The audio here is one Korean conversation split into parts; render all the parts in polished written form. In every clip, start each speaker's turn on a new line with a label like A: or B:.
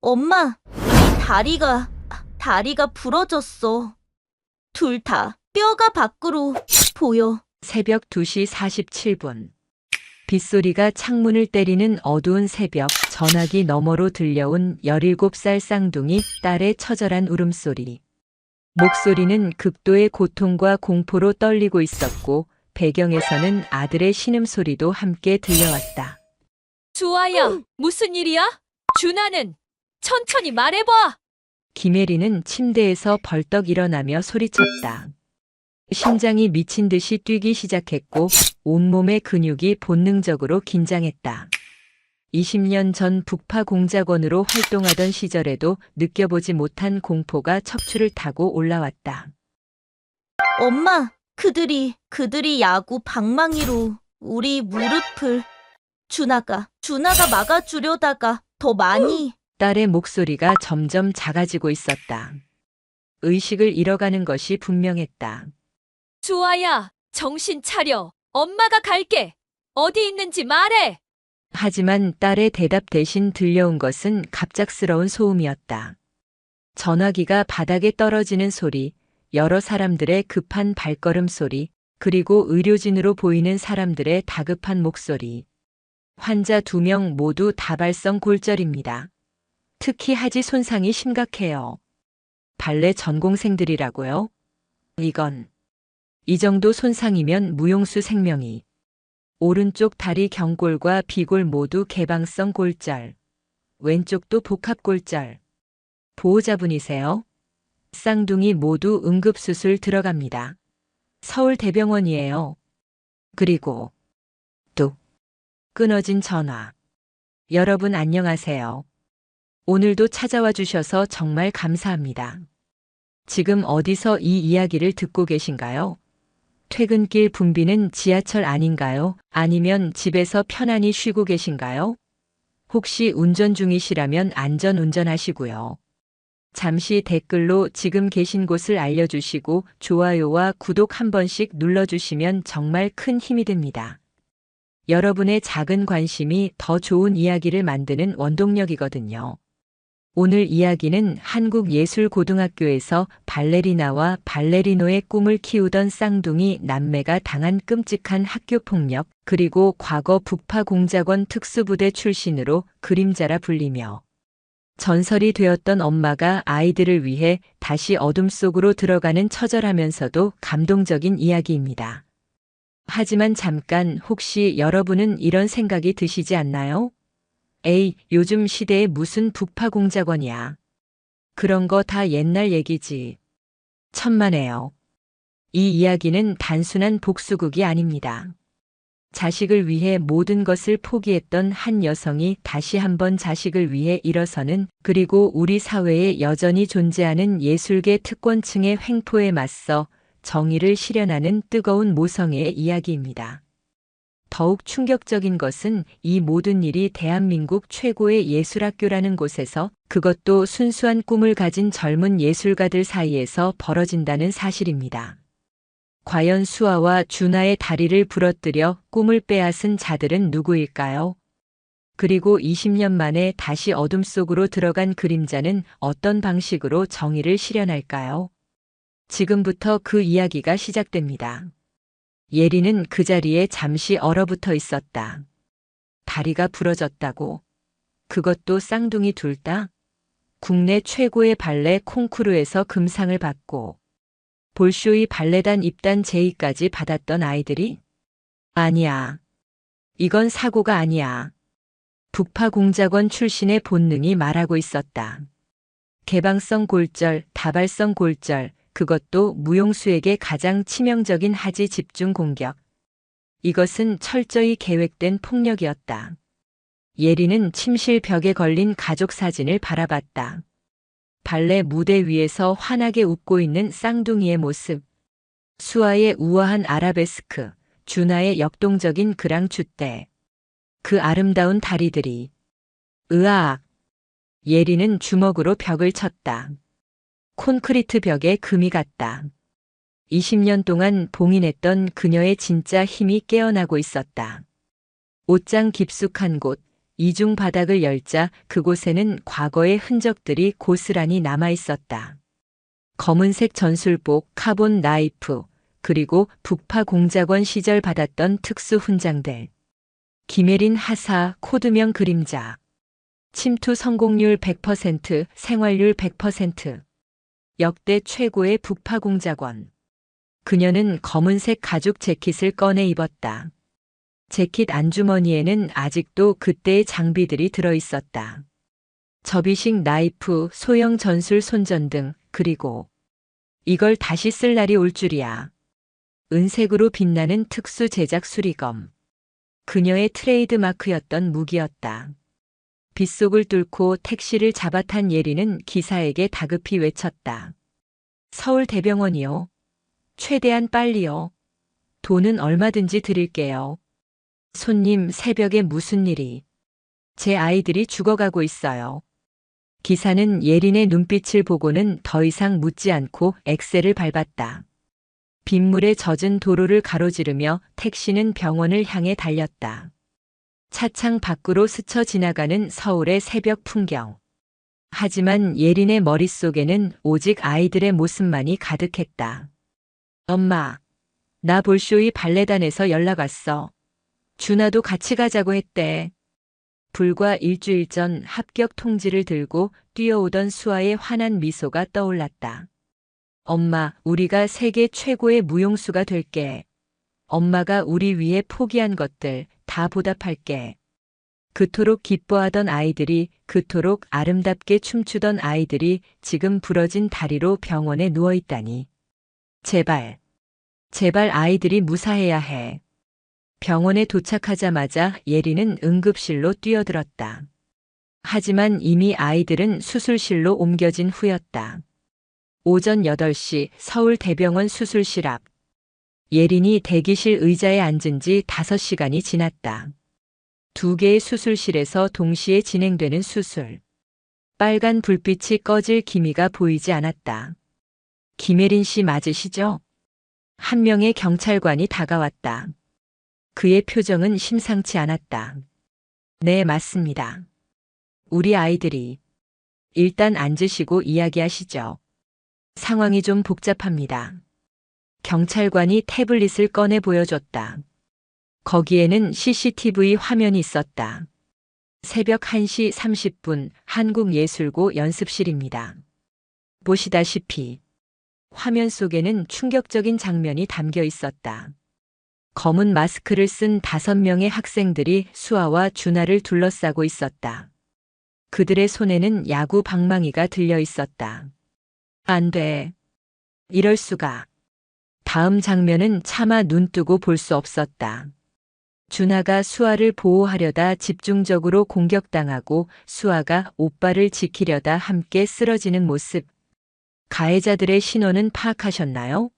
A: 엄마, 다리가 부러졌어. 둘 다 뼈가 밖으로 보여.
B: 새벽 2시 47분. 빗소리가 창문을 때리는 어두운 새벽, 전화기 너머로 들려온 17살 쌍둥이 딸의 처절한 울음소리. 목소리는 극도의 고통과 공포로 떨리고 있었고, 배경에서는 아들의 신음소리도 함께 들려왔다.
C: 주아야, 무슨 일이야? 준하는 천천히 말해봐.
B: 김혜리는 침대에서 벌떡 일어나며 소리쳤다. 심장이 미친 듯이 뛰기 시작했고 온몸의 근육이 본능적으로 긴장했다. 20년 전 북파 공작원으로 활동하던 시절에도 느껴보지 못한 공포가 척추를 타고 올라왔다.
A: 엄마, 그들이 야구 방망이로 우리 무릎을 준하가 막아주려다가 더 많이.
B: 딸의 목소리가 점점 작아지고 있었다. 의식을 잃어가는 것이 분명했다.
C: 주아야, 정신 차려. 엄마가 갈게. 어디 있는지 말해.
B: 하지만 딸의 대답 대신 들려온 것은 갑작스러운 소음이었다. 전화기가 바닥에 떨어지는 소리, 여러 사람들의 급한 발걸음 소리, 그리고 의료진으로 보이는 사람들의 다급한 목소리. 환자 2명 모두 다발성 골절입니다. 특히 하지 손상이 심각해요. 발레 전공생들이라고요? 이 정도 손상이면 무용수 생명이. 오른쪽 다리 경골과 비골 모두 개방성 골절. 왼쪽도 복합 골절. 보호자분이세요? 쌍둥이 모두 응급수술 들어갑니다. 서울대병원이에요. 그리고 뚝 끊어진 전화. 여러분 안녕하세요. 오늘도 찾아와 주셔서 정말 감사합니다. 지금 어디서 이 이야기를 듣고 계신가요? 퇴근길 붐비는 지하철 아닌가요? 아니면 집에서 편안히 쉬고 계신가요? 혹시 운전 중이시라면 안전 운전하시고요. 잠시 댓글로 지금 계신 곳을 알려주시고 좋아요와 구독 한 번씩 눌러주시면 정말 큰 힘이 됩니다. 여러분의 작은 관심이 더 좋은 이야기를 만드는 원동력이거든요. 오늘 이야기는 한국예술고등학교에서 발레리나와 발레리노의 꿈을 키우던 쌍둥이 남매가 당한 끔찍한 학교폭력, 그리고 과거 북파 공작원 특수부대 출신으로 그림자라 불리며 전설이 되었던 엄마가 아이들을 위해 다시 어둠 속으로 들어가는 처절하면서도 감동적인 이야기입니다. 하지만 잠깐, 혹시 여러분은 이런 생각이 드시지 않나요? 에이, 요즘 시대에 무슨 북파 공작원이야. 그런 거 다 옛날 얘기지. 천만에요. 이 이야기는 단순한 복수극이 아닙니다. 자식을 위해 모든 것을 포기했던 한 여성이 다시 한번 자식을 위해 일어서는, 그리고 우리 사회에 여전히 존재하는 예술계 특권층의 횡포에 맞서 정의를 실현하는 뜨거운 모성애의 이야기입니다. 더욱 충격적인 것은 이 모든 일이 대한민국 최고의 예술학교라는 곳에서, 그것도 순수한 꿈을 가진 젊은 예술가들 사이에서 벌어진다는 사실입니다. 과연 수아와 준하의 다리를 부러뜨려 꿈을 빼앗은 자들은 누구일까요? 그리고 20년 만에 다시 어둠 속으로 들어간 그림자는 어떤 방식으로 정의를 실현할까요? 지금부터 그 이야기가 시작됩니다. 예리는 그 자리에 잠시 얼어붙어 있었다. 다리가 부러졌다고. 그것도 쌍둥이 둘 다? 국내 최고의 발레 콩쿠르에서 금상을 받고 볼쇼이 발레단 입단 제의까지 받았던 아이들이? 아니야. 이건 사고가 아니야. 북파 공작원 출신의 본능이 말하고 있었다. 개방성 골절, 다발성 골절, 그것도 무용수에게 가장 치명적인 하지 집중 공격. 이것은 철저히 계획된 폭력이었다. 예리는 침실 벽에 걸린 가족 사진을 바라봤다. 발레 무대 위에서 환하게 웃고 있는 쌍둥이의 모습. 수아의 우아한 아라베스크, 준하의 역동적인 그랑추대. 그 아름다운 다리들이. 으악! 예리는 주먹으로 벽을 쳤다. 콘크리트 벽에 금이 갔다. 20년 동안 봉인했던 그녀의 진짜 힘이 깨어나고 있었다. 옷장 깊숙한 곳, 이중 바닥을 열자 그곳에는 과거의 흔적들이 고스란히 남아 있었다. 검은색 전술복, 카본 나이프, 그리고 북파 공작원 시절 받았던 특수 훈장들. 김혜린 하사, 코드명 그림자. 침투 성공률 100%, 생활률 100%. 역대 최고의 북파 공작원. 그녀는 검은색 가죽 재킷을 꺼내 입었다. 재킷 안주머니에는 아직도 그때의 장비들이 들어 있었다. 접이식 나이프, 소형 전술 손전등, 그리고 이걸 다시 쓸 날이 올 줄이야. 은색으로 빛나는 특수 제작 수리검. 그녀의 트레이드 마크였던 무기였다. 빗속을 뚫고 택시를 잡아탄 예리는 기사에게 다급히 외쳤다. 서울대병원이요. 최대한 빨리요. 돈은 얼마든지 드릴게요. 손님, 새벽에 무슨 일이? 제 아이들이 죽어가고 있어요. 기사는 예린의 눈빛을 보고는 더 이상 묻지 않고 엑셀을 밟았다. 빗물에 젖은 도로를 가로지르며 택시는 병원을 향해 달렸다. 차창 밖으로 스쳐 지나가는 서울의 새벽 풍경. 하지만 예린의 머릿속에는 오직 아이들의 모습만이 가득했다. 엄마, 나 볼쇼이 발레단에서 연락 왔어. 준아도 같이 가자고 했대. 불과 일주일 전 합격 통지를 들고 뛰어오던 수아의 환한 미소가 떠올랐다. 엄마, 우리가 세계 최고의 무용수가 될게. 엄마가 우리 위해 포기한 것들 다 보답할게. 그토록 기뻐하던 아이들이, 그토록 아름답게 춤추던 아이들이 지금 부러진 다리로 병원에 누워있다니. 제발, 제발 아이들이 무사해야 해. 병원에 도착하자마자 예리는 응급실로 뛰어들었다. 하지만 이미 아이들은 수술실로 옮겨진 후였다. 오전 8시 서울대병원 수술실 앞. 예린이 대기실 의자에 앉은 지 5시간이 지났다. 2개의 수술실에서 동시에 진행되는 수술. 빨간 불빛이 꺼질 기미가 보이지 않았다. 김혜린 씨 맞으시죠? 한 명의 경찰관이 다가왔다. 그의 표정은 심상치 않았다. 네, 맞습니다. 우리 아이들이. 일단 앉으시고 이야기하시죠. 상황이 좀 복잡합니다. 경찰관이 태블릿을 꺼내 보여줬다. 거기에는 CCTV 화면이 있었다. 새벽 1시 30분 한국예술고 연습실입니다. 보시다시피 화면 속에는 충격적인 장면이 담겨 있었다. 검은 마스크를 쓴 5명의 학생들이 수아와 준아를 둘러싸고 있었다. 그들의 손에는 야구 방망이가 들려 있었다. 안 돼. 이럴 수가. 다음 장면은 차마 눈뜨고 볼 수 없었다. 준아가 수아를 보호하려다 집중적으로 공격당하고 수아가 오빠를 지키려다 함께 쓰러지는 모습. 가해자들의 신원은 파악하셨나요?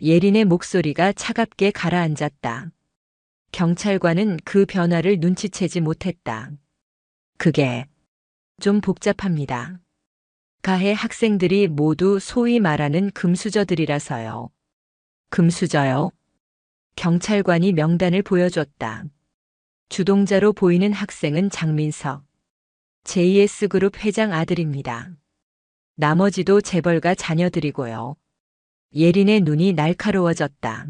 B: 예린의 목소리가 차갑게 가라앉았다. 경찰관은 그 변화를 눈치채지 못했다. 그게 좀 복잡합니다. 가해 학생들이 모두 소위 말하는 금수저들이라서요. 금수저요? 경찰관이 명단을 보여줬다. 주동자로 보이는 학생은 장민석. JS그룹 회장 아들입니다. 나머지도 재벌가 자녀들이고요. 예린의 눈이 날카로워졌다.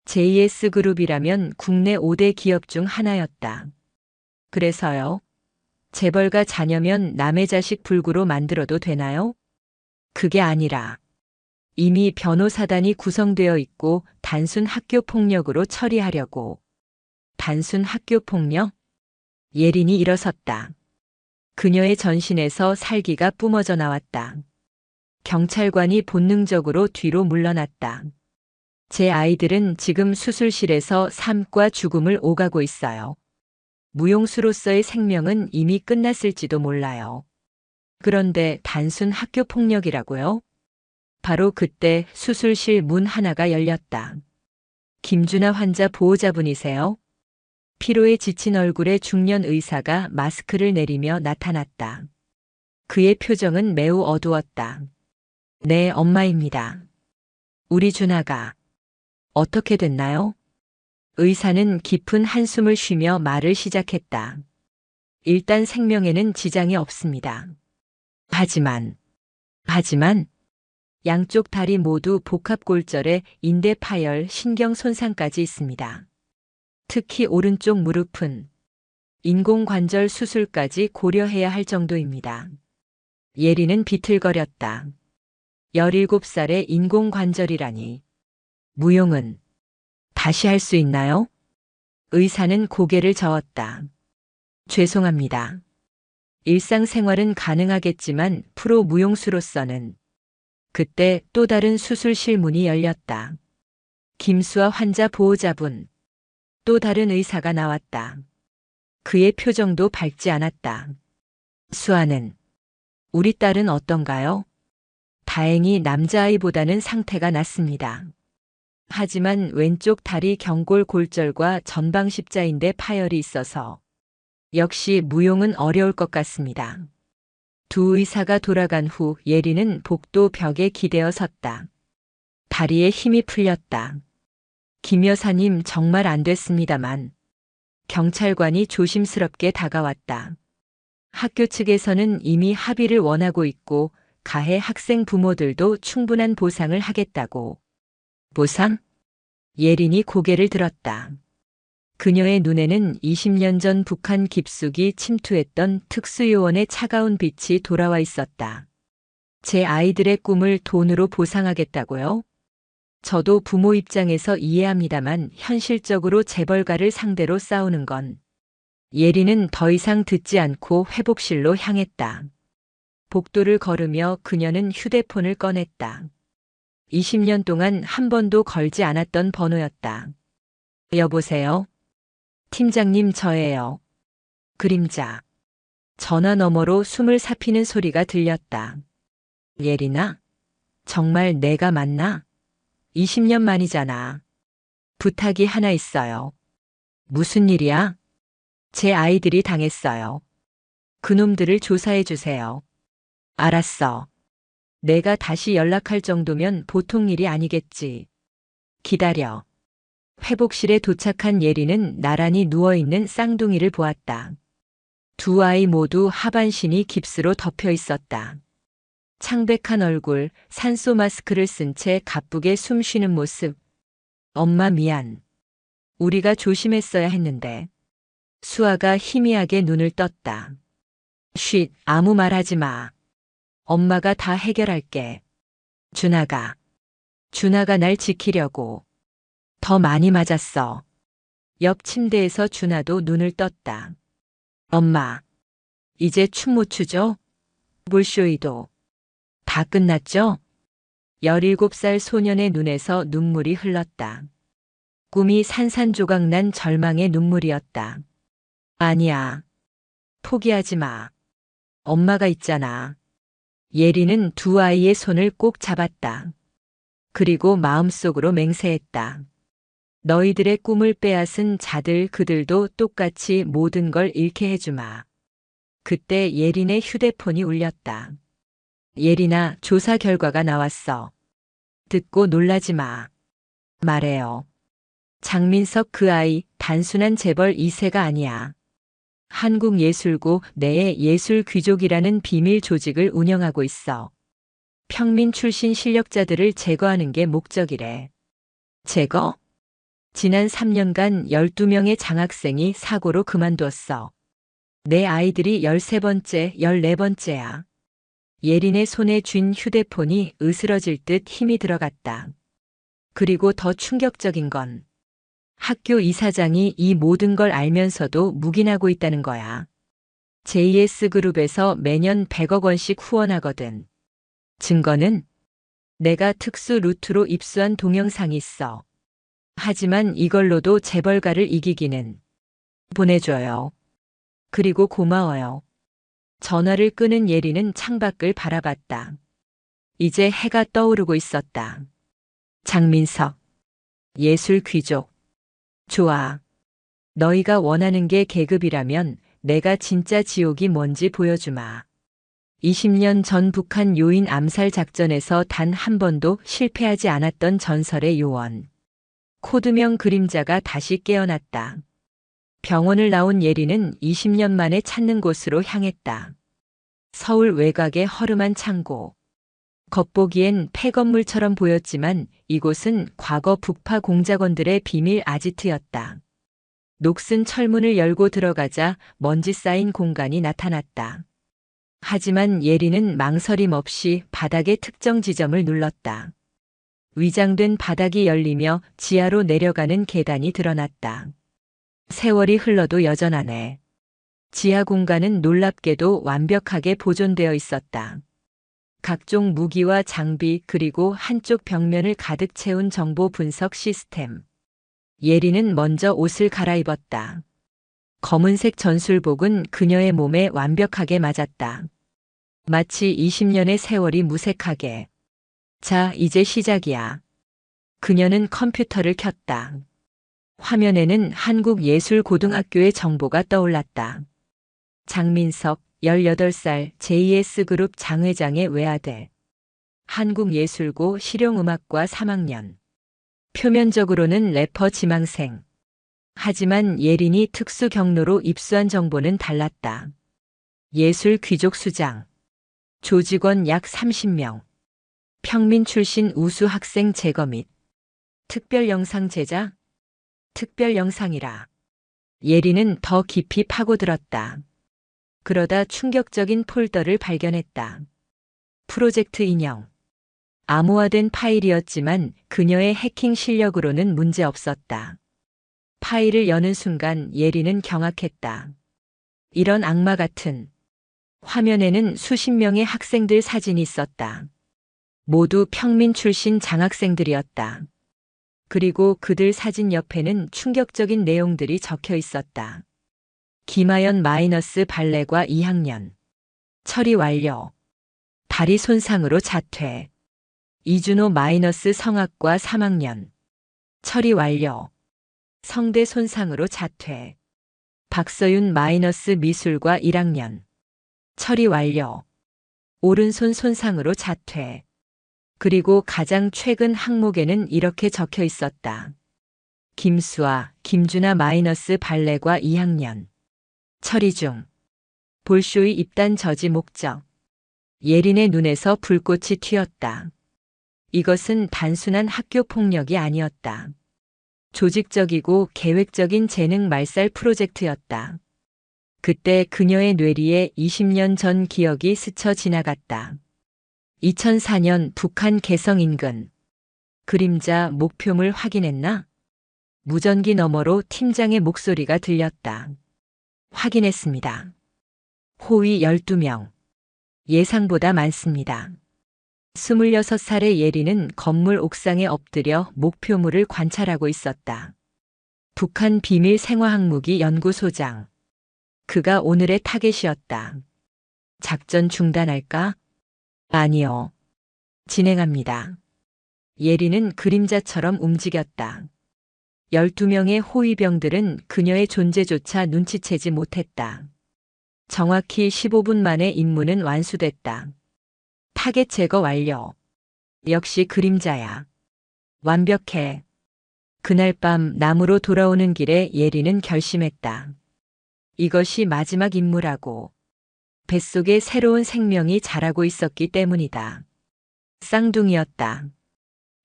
B: JS그룹이라면 국내 5대 기업 중 하나였다. 그래서요? 재벌가 자녀면 남의 자식 불구로 만들어도 되나요? 그게 아니라 이미 변호사단이 구성되어 있고 단순 학교 폭력으로 처리하려고. 단순 학교 폭력? 예린이 일어섰다. 그녀의 전신에서 살기가 뿜어져 나왔다. 경찰관이 본능적으로 뒤로 물러났다. 제 아이들은 지금 수술실에서 삶과 죽음을 오가고 있어요. 무용수로서의 생명은 이미 끝났을지도 몰라요. 그런데 단순 학교 폭력이라고요? 바로 그때 수술실 문 하나가 열렸다. 김준아 환자 보호자분이세요? 피로에 지친 얼굴의 중년 의사가 마스크를 내리며 나타났다. 그의 표정은 매우 어두웠다. 네, 엄마입니다. 우리 준아가 어떻게 됐나요? 의사는 깊은 한숨을 쉬며 말을 시작했다. 일단 생명에는 지장이 없습니다. 하지만 양쪽 다리 모두 복합골절에 인대 파열, 신경 손상까지 있습니다. 특히 오른쪽 무릎은 인공관절 수술까지 고려해야 할 정도입니다. 예리는 비틀거렸다. 17살의 인공관절이라니. 무용은 다시 할 수 있나요? 의사는 고개를 저었다. 죄송합니다. 일상생활은 가능하겠지만 프로 무용수로서는. 그때 또 다른 수술실 문이 열렸다. 김수아 환자 보호자분. 또 다른 의사가 나왔다. 그의 표정도 밝지 않았다. 수아는, 우리 딸은 어떤가요? 다행히 남자아이보다는 상태가 낫습니다. 하지만 왼쪽 다리 경골 골절과 전방 십자인대 파열이 있어서 역시 무용은 어려울 것 같습니다. 두 의사가 돌아간 후 예리는 복도 벽에 기대어 섰다. 다리에 힘이 풀렸다. 김 여사님 정말 안 됐습니다만. 경찰관이 조심스럽게 다가왔다. 학교 측에서는 이미 합의를 원하고 있고 가해 학생 부모들도 충분한 보상을 하겠다고. 보상? 예린이 고개를 들었다. 그녀의 눈에는 20년 전 북한 깊숙이 침투했던 특수요원의 차가운 빛이 돌아와 있었다. 제 아이들의 꿈을 돈으로 보상하겠다고요? 저도 부모 입장에서 이해합니다만 현실적으로 재벌가를 상대로 싸우는 건. 예리는 더 이상 듣지 않고 회복실로 향했다. 복도를 걸으며 그녀는 휴대폰을 꺼냈다. 20년 동안 한 번도 걸지 않았던 번호였다. 여보세요? 팀장님 저예요. 그림자. 전화 너머로 숨을 사피는 소리가 들렸다. 예린아? 정말 내가 맞나? 20년 만이잖아. 부탁이 하나 있어요. 무슨 일이야? 제 아이들이 당했어요. 그놈들을 조사해 주세요. 알았어. 내가 다시 연락할 정도면 보통 일이 아니겠지. 기다려. 회복실에 도착한 예리는 나란히 누워있는 쌍둥이를 보았다. 두 아이 모두 하반신이 깁스로 덮여 있었다. 창백한 얼굴, 산소 마스크를 쓴 채 가쁘게 숨 쉬는 모습. 엄마 미안. 우리가 조심했어야 했는데. 수아가 희미하게 눈을 떴다. 쉿, 아무 말 하지 마. 엄마가 다 해결할게. 준아가 날 지키려고. 더 많이 맞았어. 옆 침대에서 준아도 눈을 떴다. 엄마, 이제 춤 못 추죠? 볼쇼이도. 다 끝났죠? 17살 소년의 눈에서 눈물이 흘렀다. 꿈이 산산조각 난 절망의 눈물이었다. 아니야. 포기하지 마. 엄마가 있잖아. 예리는 두 아이의 손을 꼭 잡았다. 그리고 마음속으로 맹세했다. 너희들의 꿈을 빼앗은 자들 그들도 똑같이 모든 걸 잃게 해주마. 그때 예린의 휴대폰이 울렸다. 예린아, 조사 결과가 나왔어. 듣고 놀라지 마. 말해요. 장민석 그 아이 단순한 재벌 2세가 아니야. 한국예술고 내의 예술귀족이라는 비밀 조직을 운영하고 있어. 평민 출신 실력자들을 제거하는 게 목적이래. 제거? 지난 3년간 12명의 장학생이 사고로 그만두었어. 내 아이들이 13번째, 14번째야. 예린의 손에 쥔 휴대폰이 으스러질 듯 힘이 들어갔다. 그리고 더 충격적인 건 학교 이사장이 이 모든 걸 알면서도 묵인하고 있다는 거야. JS그룹에서 매년 100억 원씩 후원하거든. 증거는 내가 특수 루트로 입수한 동영상이 있어. 하지만 이걸로도 재벌가를 이기기는. 보내줘요. 그리고 고마워요. 전화를 끄는 예리는 창밖을 바라봤다. 이제 해가 떠오르고 있었다. 장민석. 예술 귀족. 좋아. 너희가 원하는 게 계급이라면 내가 진짜 지옥이 뭔지 보여주마. 20년 전 북한 요인 암살 작전에서 단 한 번도 실패하지 않았던 전설의 요원. 코드명 그림자가 다시 깨어났다. 병원을 나온 예리는 20년 만에 찾는 곳으로 향했다. 서울 외곽의 허름한 창고. 겉보기엔 폐건물처럼 보였지만 이곳은 과거 북파 공작원들의 비밀 아지트였다. 녹슨 철문을 열고 들어가자 먼지 쌓인 공간이 나타났다. 하지만 예리는 망설임 없이 바닥의 특정 지점을 눌렀다. 위장된 바닥이 열리며 지하로 내려가는 계단이 드러났다. 세월이 흘러도 여전하네. 지하 공간은 놀랍게도 완벽하게 보존되어 있었다. 각종 무기와 장비 그리고 한쪽 벽면을 가득 채운 정보 분석 시스템. 예리는 먼저 옷을 갈아입었다. 검은색 전술복은 그녀의 몸에 완벽하게 맞았다. 마치 20년의 세월이 무색하게. 자, 이제 시작이야. 그녀는 컴퓨터를 켰다. 화면에는 한국예술고등학교의 정보가 떠올랐다. 장민석, 18살 JS그룹 장회장의 외아들. 한국예술고 실용음악과 3학년. 표면적으로는 래퍼 지망생. 하지만 예린이 특수 경로로 입수한 정보는 달랐다. 예술 귀족 수장. 조직원 약 30명. 평민 출신 우수 학생 제거 및 특별 영상 제작? 특별 영상이라. 예린은 더 깊이 파고들었다. 그러다 충격적인 폴더를 발견했다. 프로젝트 인형. 암호화된 파일이었지만 그녀의 해킹 실력으로는 문제 없었다. 파일을 여는 순간 예린은 경악했다. 이런 악마 같은. 화면에는 수십 명의 학생들 사진이 있었다. 모두 평민 출신 장학생들이었다. 그리고 그들 사진 옆에는 충격적인 내용들이 적혀 있었다. 김하연 마이너스 발레과 2학년. 처리 완료. 다리 손상으로 자퇴. 이준호 마이너스 성악과 3학년. 처리 완료. 성대 손상으로 자퇴. 박서윤 마이너스 미술과 1학년. 처리 완료. 오른손 손상으로 자퇴. 그리고 가장 최근 항목에는 이렇게 적혀 있었다. 김수아, 김준아 마이너스 발레과 2학년. 처리 중. 볼쇼이 입단 저지 목적. 예린의 눈에서 불꽃이 튀었다. 이것은 단순한 학교 폭력이 아니었다. 조직적이고 계획적인 재능 말살 프로젝트였다. 그때 그녀의 뇌리에 20년 전 기억이 스쳐 지나갔다. 2004년 북한 개성 인근. 그림자 목표물 확인했나? 무전기 너머로 팀장의 목소리가 들렸다. 확인했습니다. 호위 12명. 예상보다 많습니다. 26살의 예리는 건물 옥상에 엎드려 목표물을 관찰하고 있었다. 북한 비밀 생화학무기 연구소장. 그가 오늘의 타겟이었다. 작전 중단할까? 아니요. 진행합니다. 예리는 그림자처럼 움직였다. 12명의 호위병들은 그녀의 존재조차 눈치채지 못했다. 정확히 15분 만에 임무는 완수됐다. 타겟 제거 완료. 역시 그림자야. 완벽해. 그날 밤 남으로 돌아오는 길에 예리는 결심했다. 이것이 마지막 임무라고. 뱃속에 새로운 생명이 자라고 있었기 때문이다. 쌍둥이였다.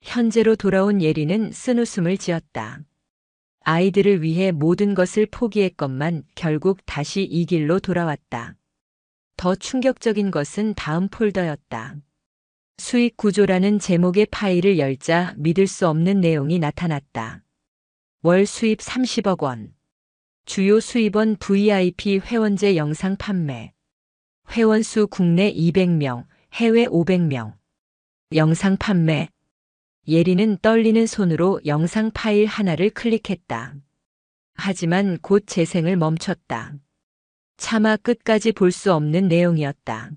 B: 현재로 돌아온 예리는 쓴웃음을 지었다. 아이들을 위해 모든 것을 포기했건만 결국 다시 이 길로 돌아왔다. 더 충격적인 것은 다음 폴더였다. 수익 구조라는 제목의 파일을 열자 믿을 수 없는 내용이 나타났다. 월 수입 30억 원. 주요 수입원 VIP 회원제 영상 판매. 회원 수 국내 200명, 해외 500명. 영상 판매. 예리는 떨리는 손으로 영상 파일 하나를 클릭했다. 하지만 곧 재생을 멈췄다. 차마 끝까지 볼 수 없는 내용이었다.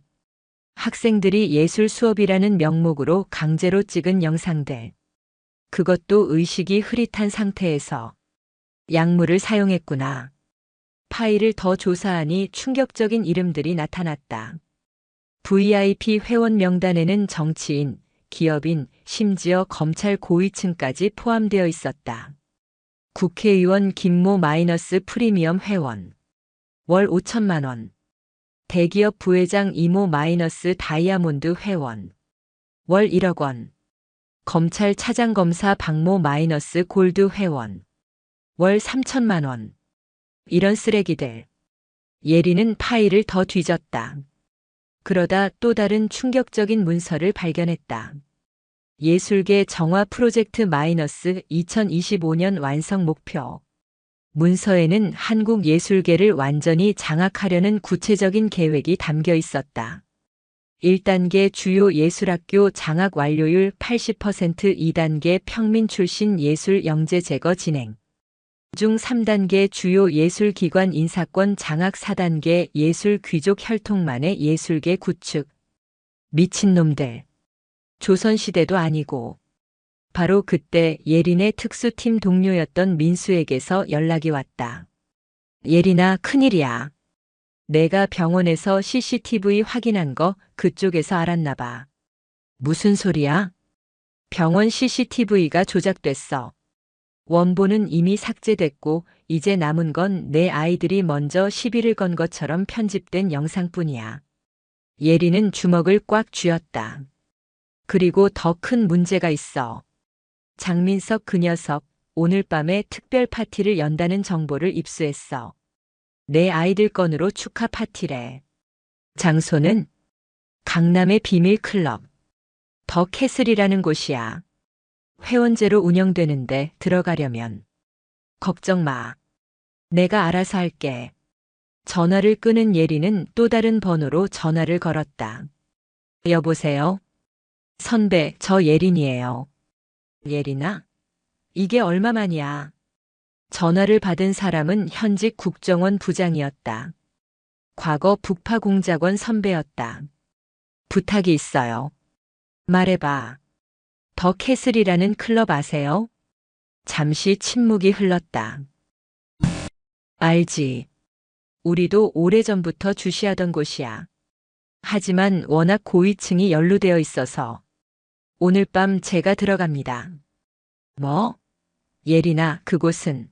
B: 학생들이 예술 수업이라는 명목으로 강제로 찍은 영상들. 그것도 의식이 흐릿한 상태에서. 약물을 사용했구나. 파일을 더 조사하니 충격적인 이름들이 나타났다. VIP 회원 명단에는 정치인, 기업인, 심지어 검찰 고위층까지 포함되어 있었다. 국회의원 김모 마이너스 프리미엄 회원. 월 5천만 원. 대기업 부회장 이모 마이너스 다이아몬드 회원. 월 1억 원. 검찰 차장검사 박모 마이너스 골드 회원. 월 3천만 원. 이런 쓰레기들. 예리는 파일을 더 뒤졌다. 그러다 또 다른 충격적인 문서를 발견했다. 예술계 정화 프로젝트 마이너스 2025년 완성 목표. 문서에는 한국 예술계를 완전히 장악하려는 구체적인 계획이 담겨 있었다. 1단계 주요 예술학교 장악 완료율 80%, 2단계 평민 출신 예술 영재 제거 진행 중 3단계 주요 예술기관 인사권 장악, 4단계 예술 귀족 혈통만의 예술계 구축. 미친놈들. 조선시대도 아니고. 바로 그때 예린의 특수팀 동료였던 민수에게서 연락이 왔다. 예린아, 큰일이야. 내가 병원에서 CCTV 확인한 거 그쪽에서 알았나 봐. 무슨 소리야? 병원 CCTV가 조작됐어. 원본은 이미 삭제됐고 이제 남은 건 내 아이들이 먼저 시비를 건 것처럼 편집된 영상뿐이야. 예린은 주먹을 꽉 쥐었다. 그리고 더 큰 문제가 있어. 장민석 그 녀석 오늘 밤에 특별 파티를 연다는 정보를 입수했어. 내 아이들 건으로 축하 파티래. 장소는 강남의 비밀 클럽 더 캐슬이라는 곳이야. 회원제로 운영되는데 들어가려면 걱정 마. 내가 알아서 할게. 전화를 끄는 예린은 또 다른 번호로 전화를 걸었다. 여보세요? 선배, 저 예린이에요. 예린아? 이게 얼마만이야? 전화를 받은 사람은 현직 국정원 부장이었다. 과거 북파공작원 선배였다. 부탁이 있어요. 말해봐. 더 캐슬이라는 클럽 아세요? 잠시 침묵이 흘렀다. 알지. 우리도 오래전부터 주시하던 곳이야. 하지만 워낙 고위층이 연루되어 있어서 오늘 밤 제가 들어갑니다. 뭐? 예린아, 그곳은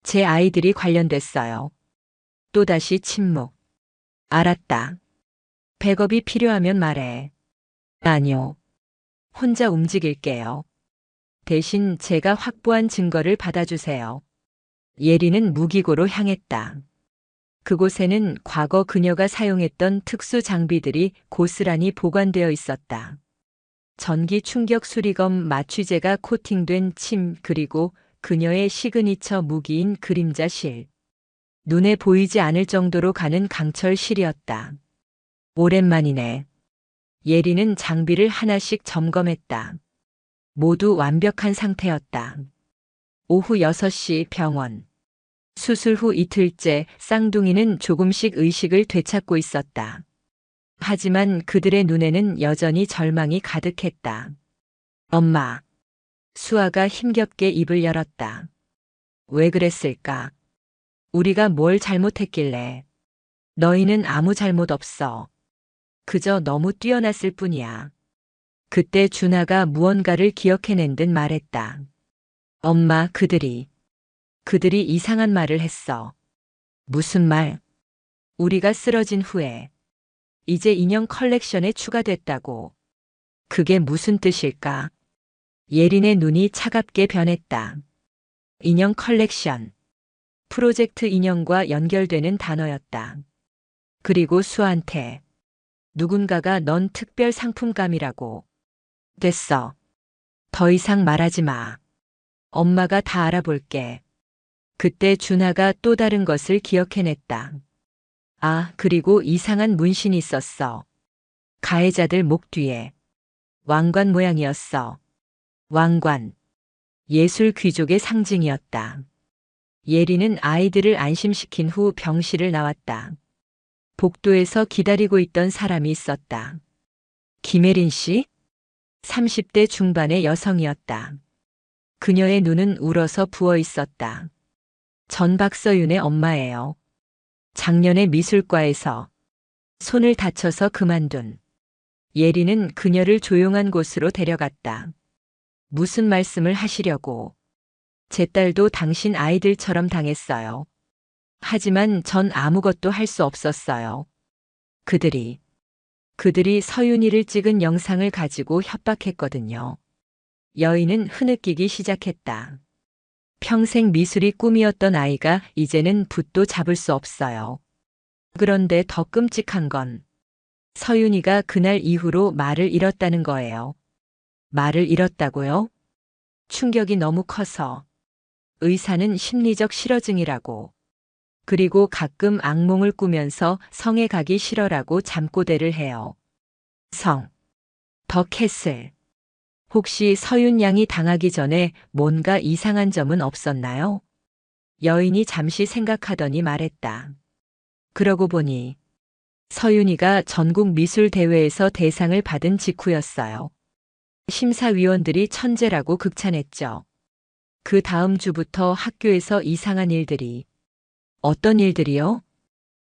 B: 제 아이들이 관련됐어요. 또다시 침묵. 알았다. 백업이 필요하면 말해. 아니요. 혼자 움직일게요. 대신 제가 확보한 증거를 받아주세요. 예린은 무기고로 향했다. 그곳에는 과거 그녀가 사용했던 특수 장비들이 고스란히 보관되어 있었다. 전기 충격 수리검, 마취제가 코팅된 침, 그리고 그녀의 시그니처 무기인 그림자 실. 눈에 보이지 않을 정도로 가는 강철 실이었다. 오랜만이네. 예린은 장비를 하나씩 점검했다. 모두 완벽한 상태였다. 오후 6시 병원. 수술 후 이틀째 쌍둥이는 조금씩 의식을 되찾고 있었다. 하지만 그들의 눈에는 여전히 절망이 가득했다. 엄마. 수아가 힘겹게 입을 열었다. 왜 그랬을까? 우리가 뭘 잘못했길래? 너희는 아무 잘못 없어. 그저 너무 뛰어났을 뿐이야. 그때 준하가 무언가를 기억해낸 듯 말했다. 엄마, 그들이 이상한 말을 했어. 무슨 말? 우리가 쓰러진 후에 이제 인형 컬렉션에 추가됐다고. 그게 무슨 뜻일까? 예린의 눈이 차갑게 변했다. 인형 컬렉션. 프로젝트 인형과 연결되는 단어였다. 그리고 수아한테 누군가가 넌 특별 상품감이라고. 됐어. 더 이상 말하지 마. 엄마가 다 알아볼게. 그때 준하가 또 다른 것을 기억해냈다. 아, 그리고 이상한 문신이 있었어. 가해자들 목 뒤에. 왕관 모양이었어. 왕관. 예술 귀족의 상징이었다. 예리는 아이들을 안심시킨 후 병실을 나왔다. 복도에서 기다리고 있던 사람이 있었다. 김혜린 씨? 30대 중반의 여성이었다. 그녀의 눈은 울어서 부어 있었다. 전 박서윤의 엄마예요. 작년에 미술과에서 손을 다쳐서 그만둔. 예리는 그녀를 조용한 곳으로 데려갔다. 무슨 말씀을 하시려고? 제 딸도 당신 아이들처럼 당했어요. 하지만 전 아무것도 할 수 없었어요. 그들이 서윤이를 찍은 영상을 가지고 협박했거든요. 여인은 흐느끼기 시작했다. 평생 미술이 꿈이었던 아이가 이제는 붓도 잡을 수 없어요. 그런데 더 끔찍한 건 서윤이가 그날 이후로 말을 잃었다는 거예요. 말을 잃었다고요? 충격이 너무 커서 의사는 심리적 실어증이라고, 그리고 가끔 악몽을 꾸면서 성에 가기 싫어라고 잠꼬대를 해요. 성, 더 캐슬. 혹시 서윤 양이 당하기 전에 뭔가 이상한 점은 없었나요? 여인이 잠시 생각하더니 말했다. 그러고 보니 서윤이가 전국 미술 대회에서 대상을 받은 직후였어요. 심사위원들이 천재라고 극찬했죠. 그 다음 주부터 학교에서 이상한 일들이. 어떤 일들이요?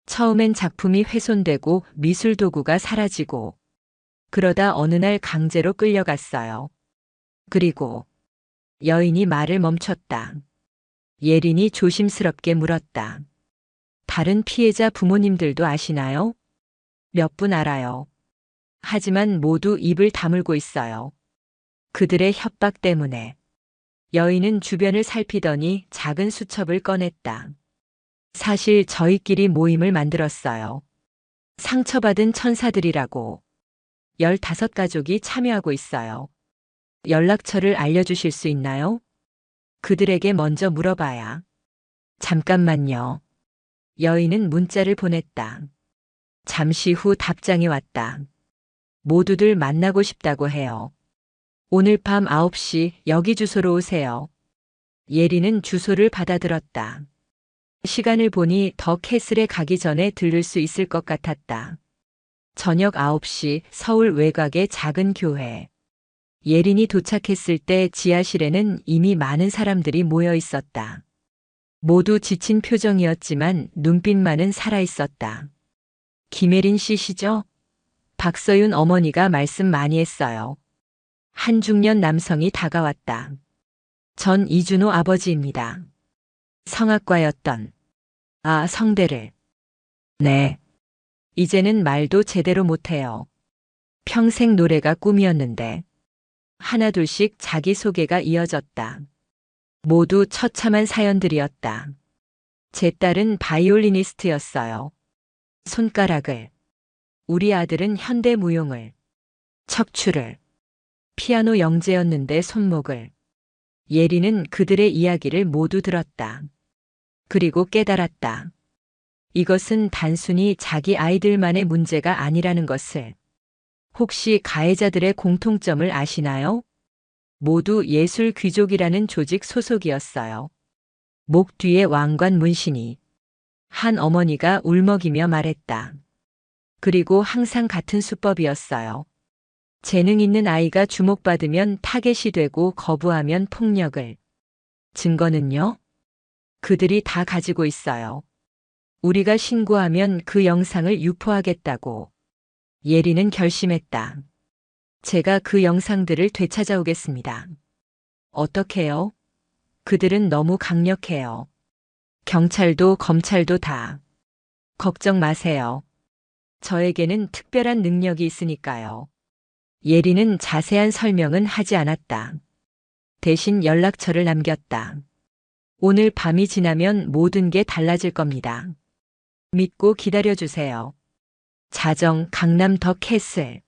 B: 처음엔 작품이 훼손되고 미술 도구가 사라지고, 그러다 어느 날 강제로 끌려갔어요. 그리고 여인이 말을 멈췄다. 예린이 조심스럽게 물었다. 다른 피해자 부모님들도 아시나요? 몇 분 알아요. 하지만 모두 입을 다물고 있어요. 그들의 협박 때문에. 여인은 주변을 살피더니 작은 수첩을 꺼냈다. 사실 저희끼리 모임을 만들었어요. 상처받은 천사들이라고. 15가족이 참여하고 있어요. 연락처를 알려주실 수 있나요? 그들에게 먼저 물어봐야. 잠깐만요. 여인은 문자를 보냈다. 잠시 후 답장이 왔다. 모두들 만나고 싶다고 해요. 오늘 밤 9시 여기 주소로 오세요. 예리는 주소를 받아들었다. 시간을 보니 더 캐슬에 가기 전에 들를 수 있을 것 같았다. 저녁 9시 서울 외곽의 작은 교회. 예린이 도착했을 때 지하실에는 이미 많은 사람들이 모여 있었다. 모두 지친 표정이었지만 눈빛만은 살아있었다. 김혜린 씨시죠? 박서윤 어머니가 말씀 많이 했어요. 한 중년 남성이 다가왔다. 전 이준호 아버지입니다. 성악과였던. 성대를. 네. 이제는 말도 제대로 못해요. 평생 노래가 꿈이었는데. 하나둘씩 자기소개가 이어졌다. 모두 처참한 사연들이었다. 제 딸은 바이올리니스트였어요. 손가락을. 우리 아들은 현대무용을. 척추를. 피아노 영재였는데 손목을. 예리는 그들의 이야기를 모두 들었다. 그리고 깨달았다. 이것은 단순히 자기 아이들만의 문제가 아니라는 것을. 혹시 가해자들의 공통점을 아시나요? 모두 예술 귀족이라는 조직 소속이었어요. 목 뒤에 왕관 문신이. 한 어머니가 울먹이며 말했다. 그리고 항상 같은 수법이었어요. 재능 있는 아이가 주목받으면 타겟이 되고 거부하면 폭력을. 증거는요? 그들이 다 가지고 있어요. 우리가 신고하면 그 영상을 유포하겠다고. 예리는 결심했다. 제가 그 영상들을 되찾아오겠습니다. 어떻게요? 그들은 너무 강력해요. 경찰도 검찰도 다. 걱정 마세요. 저에게는 특별한 능력이 있으니까요. 예리는 자세한 설명은 하지 않았다. 대신 연락처를 남겼다. 오늘 밤이 지나면 모든 게 달라질 겁니다. 믿고 기다려주세요. 자정 강남 더 캐슬.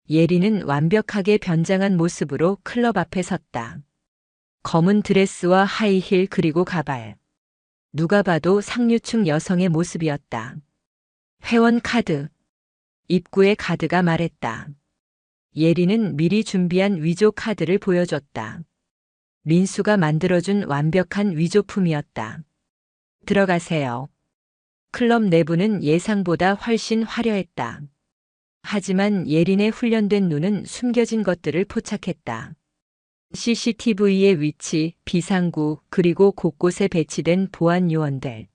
B: 예리는 완벽하게 변장한 모습으로 클럽 앞에 섰다. 검은 드레스와 하이힐 그리고 가발. 누가 봐도 상류층 여성의 모습이었다. 회원 카드. 입구의 가드가 말했다. 예리는 미리 준비한 위조 카드를 보여줬다. 민수가 만들어준 완벽한 위조품이었다. 들어가세요. 클럽 내부는 예상보다 훨씬 화려했다. 하지만 예린의 훈련된 눈은 숨겨진 것들을 포착했다. CCTV의 위치, 비상구, 그리고 곳곳에 배치된 보안 요원들.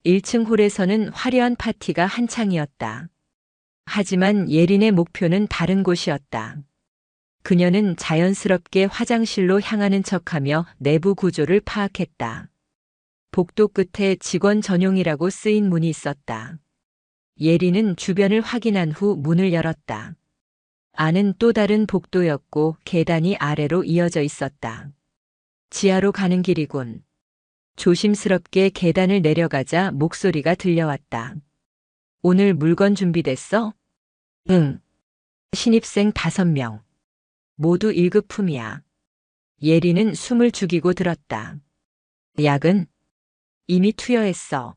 B: 1층 홀에서는 화려한 파티가 한창이었다. 하지만 예린의 목표는 다른 곳이었다. 그녀는 자연스럽게 화장실로 향하는 척하며 내부 구조를 파악했다. 복도 끝에 직원 전용이라고 쓰인 문이 있었다. 예리는 주변을 확인한 후 문을 열었다. 안은 또 다른 복도였고 계단이 아래로 이어져 있었다. 지하로 가는 길이군. 조심스럽게 계단을 내려가자 목소리가 들려왔다. 오늘 물건 준비됐어? 응. 신입생 5명. 모두 1급품이야. 예리는 숨을 죽이고 들었다. 약은? 이미 투여했어.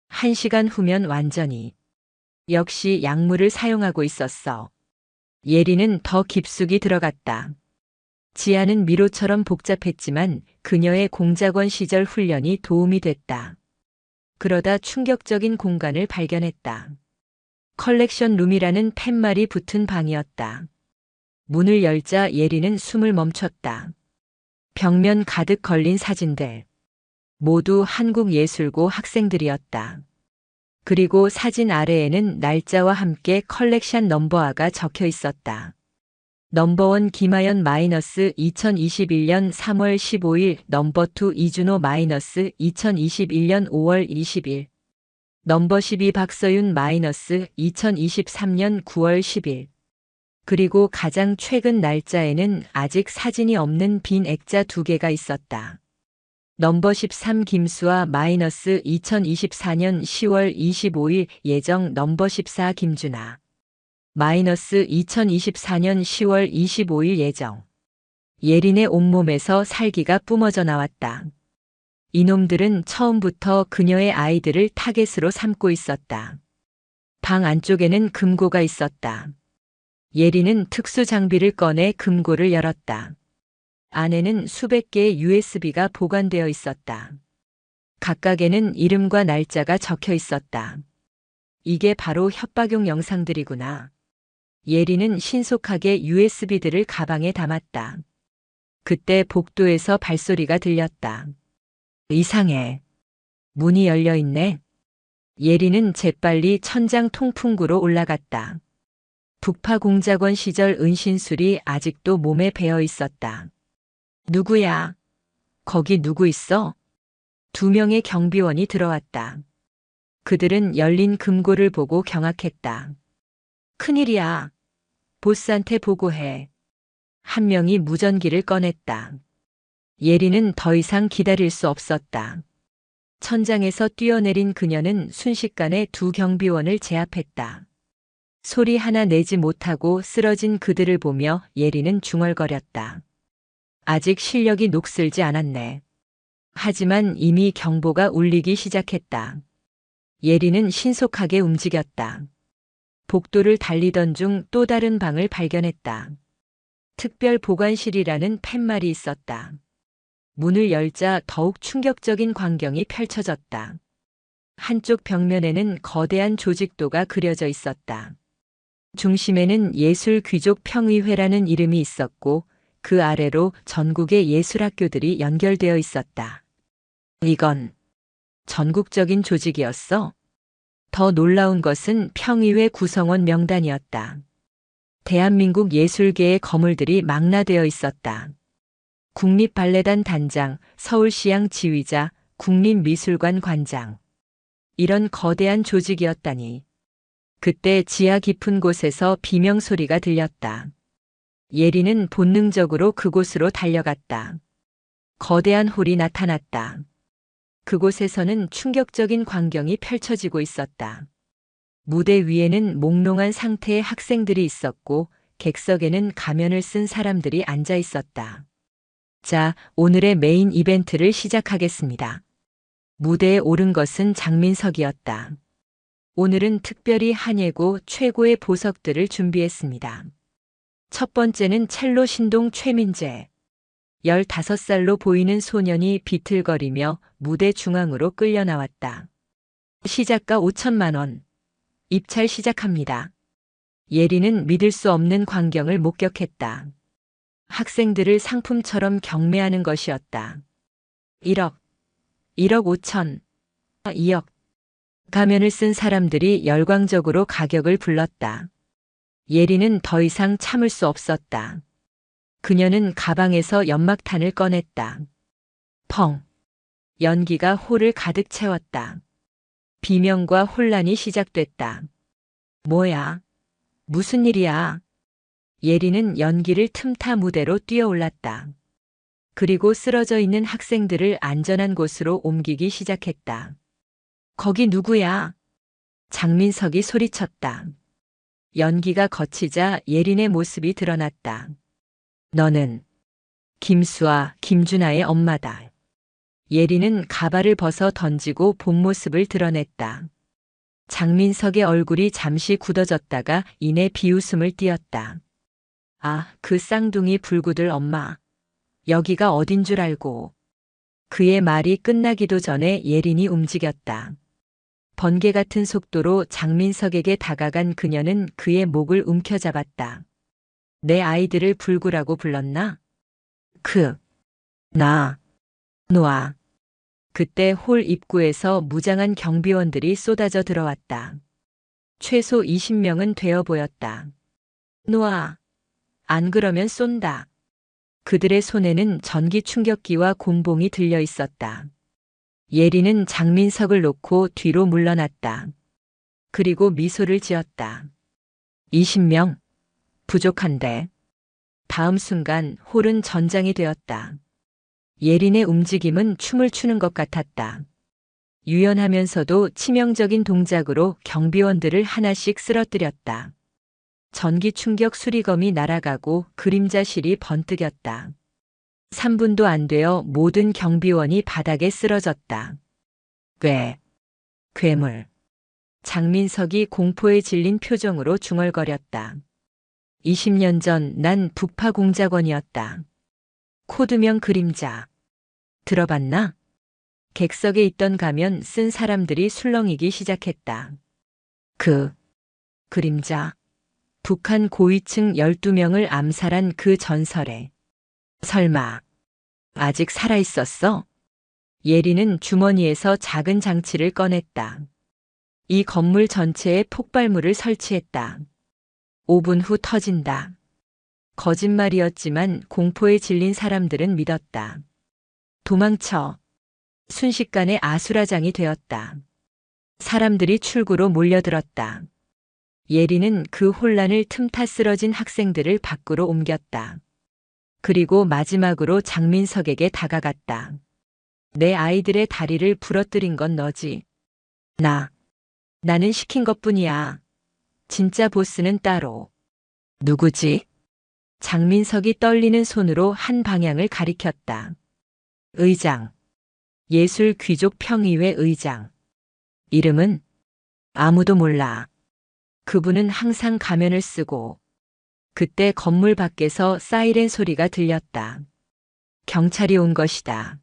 B: 1시간 후면 완전히. 역시 약물을 사용하고 있었어. 예리는 더 깊숙이 들어갔다. 지하는 미로처럼 복잡했지만 그녀의 공작원 시절 훈련이 도움이 됐다. 그러다 충격적인 공간을 발견했다. 컬렉션 룸이라는 팻말이 붙은 방이었다. 문을 열자 예리는 숨을 멈췄다. 벽면 가득 걸린 사진들. 모두 한국예술고 학생들이었다. 그리고 사진 아래에는 날짜와 함께 컬렉션 넘버화가 적혀 있었다. 넘버 1 김하연 마이너스 2021년 3월 15일, 넘버 2 이준호 마이너스 2021년 5월 20일, 넘버 12 박서윤 마이너스 2023년 9월 10일. 그리고 가장 최근 날짜에는 아직 사진이 없는 빈 액자 2개가 있었다. 넘버 13 김수아 마이너스 2024년 10월 25일 예정, 넘버 14 김준아 마이너스 2024년 10월 25일 예정. 예린의 온몸에서 살기가 뿜어져 나왔다. 이놈들은 처음부터 그녀의 아이들을 타겟으로 삼고 있었다. 방 안쪽에는 금고가 있었다. 예린은 특수 장비를 꺼내 금고를 열었다. 안에는 수백 개의 USB가 보관되어 있었다. 각각에는 이름과 날짜가 적혀 있었다. 이게 바로 협박용 영상들이구나. 예리는 신속하게 USB들을 가방에 담았다. 그때 복도에서 발소리가 들렸다. 이상해. 문이 열려 있네. 예리는 재빨리 천장 통풍구로 올라갔다. 북파 공작원 시절 은신술이 아직도 몸에 배어 있었다. 누구야? 거기 누구 있어? 2명의 경비원이 들어왔다. 그들은 열린 금고를 보고 경악했다. 큰일이야. 보스한테 보고해. 한 명이 무전기를 꺼냈다. 예리는 더 이상 기다릴 수 없었다. 천장에서 뛰어내린 그녀는 순식간에 2 경비원을 제압했다. 소리 하나 내지 못하고 쓰러진 그들을 보며 예리는 중얼거렸다. 아직 실력이 녹슬지 않았네. 하지만 이미 경보가 울리기 시작했다. 예리는 신속하게 움직였다. 복도를 달리던 중 또 다른 방을 발견했다. 특별 보관실이라는 팻말이 있었다. 문을 열자 더욱 충격적인 광경이 펼쳐졌다. 한쪽 벽면에는 거대한 조직도가 그려져 있었다. 중심에는 예술귀족 평의회라는 이름이 있었고 그 아래로 전국의 예술학교들이 연결되어 있었다. 이건 전국적인 조직이었어? 더 놀라운 것은 평의회 구성원 명단이었다. 대한민국 예술계의 거물들이 망라되어 있었다. 국립발레단 단장, 서울시향 지휘자, 국립미술관 관장. 이런 거대한 조직이었다니. 그때 지하 깊은 곳에서 비명소리가 들렸다. 예리는 본능적으로 그곳으로 달려갔다. 거대한 홀이 나타났다. 그곳에서는 충격적인 광경이 펼쳐지고 있었다. 무대 위에는 몽롱한 상태의 학생들이 있었고 객석에는 가면을 쓴 사람들이 앉아 있었다. 자, 오늘의 메인 이벤트를 시작하겠습니다. 무대에 오른 것은 장민석이었다. 오늘은 특별히 한예고 최고의 보석들을 준비했습니다. 첫 번째는 첼로 신동 최민재. 15살로 보이는 소년이 비틀거리며 무대 중앙으로 끌려 나왔다. 시작가 5천만 원. 입찰 시작합니다. 예리는 믿을 수 없는 광경을 목격했다. 학생들을 상품처럼 경매하는 것이었다. 1억, 1억 5천, 2억. 가면을 쓴 사람들이 열광적으로 가격을 불렀다. 예리는 더 이상 참을 수 없었다. 그녀는 가방에서 연막탄을 꺼냈다. 펑. 연기가 홀을 가득 채웠다. 비명과 혼란이 시작됐다. 뭐야? 무슨 일이야? 예리는 연기를 틈타 무대로 뛰어올랐다. 그리고 쓰러져 있는 학생들을 안전한 곳으로 옮기기 시작했다. 거기 누구야? 장민석이 소리쳤다. 연기가 거치자 예린의 모습이 드러났다. 너는 김수아, 김준하의 엄마다. 예린은 가발을 벗어 던지고 본 모습을 드러냈다. 장민석의 얼굴이 잠시 굳어졌다가 이내 비웃음을 띄었다. 아, 그 쌍둥이 불구들 엄마. 여기가 어딘 줄 알고. 그의 말이 끝나기도 전에 예린이 움직였다. 번개 같은 속도로 장민석에게 다가간 그녀는 그의 목을 움켜잡았다. 내 아이들을 불구라고 불렀나? 놔. 그때 홀 입구에서 무장한 경비원들이 쏟아져 들어왔다. 최소 20명은 되어 보였다. 놔. 안 그러면 쏜다. 그들의 손에는 전기 충격기와 곤봉이 들려 있었다. 예리는 장민석을 놓고 뒤로 물러났다. 그리고 미소를 지었다. 20명? 부족한데. 다음 순간 홀은 전장이 되었다. 예린의 움직임은 춤을 추는 것 같았다. 유연하면서도 치명적인 동작으로 경비원들을 하나씩 쓰러뜨렸다. 전기 충격 수리검이 날아가고 그림자실이 번뜩였다. 3분도 안 되어 모든 경비원이 바닥에 쓰러졌다. 괴물. 장민석이 공포에 질린 표정으로 중얼거렸다. 20년 전 난 북파공작원이었다. 코드명 그림자. 들어봤나? 객석에 있던 가면 쓴 사람들이 술렁이기 시작했다. 그림자. 북한 고위층 12명을 암살한 그 전설에. 설마 아직 살아있었어? 예리는 주머니에서 작은 장치를 꺼냈다. 이 건물 전체에 폭발물을 설치했다. 5분 후 터진다. 거짓말이었지만 공포에 질린 사람들은 믿었다. 도망쳐. 순식간에 아수라장이 되었다. 사람들이 출구로 몰려들었다. 예리는 그 혼란을 틈타 쓰러진 학생들을 밖으로 옮겼다. 그리고 마지막으로 장민석에게 다가갔다. 내 아이들의 다리를 부러뜨린 건 너지. 나는 시킨 것뿐이야. 진짜 보스는 따로. 누구지? 장민석이 떨리는 손으로 한 방향을 가리켰다. 의장. 예술 귀족 평의회 의장. 이름은? 아무도 몰라. 그분은 항상 가면을 쓰고. 그때 건물 밖에서 사이렌 소리가 들렸다. 경찰이 온 것이다.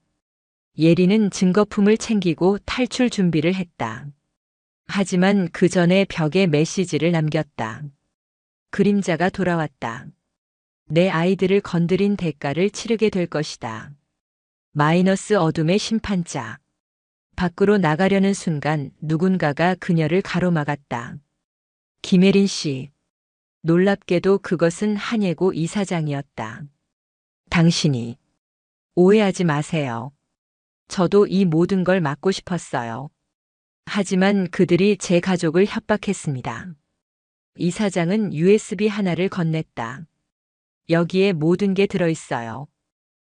B: 예리는 증거품을 챙기고 탈출 준비를 했다. 하지만 그 전에 벽에 메시지를 남겼다. 그림자가 돌아왔다. 내 아이들을 건드린 대가를 치르게 될 것이다. 마이너스 어둠의 심판자. 밖으로 나가려는 순간 누군가가 그녀를 가로막았다. 김혜린 씨. 놀랍게도 그것은 한예고 이사장이었다. 당신이. 오해하지 마세요. 저도 이 모든 걸 막고 싶었어요. 하지만 그들이 제 가족을 협박했습니다. 이사장은 USB 하나를 건넸다. 여기에 모든 게 들어있어요.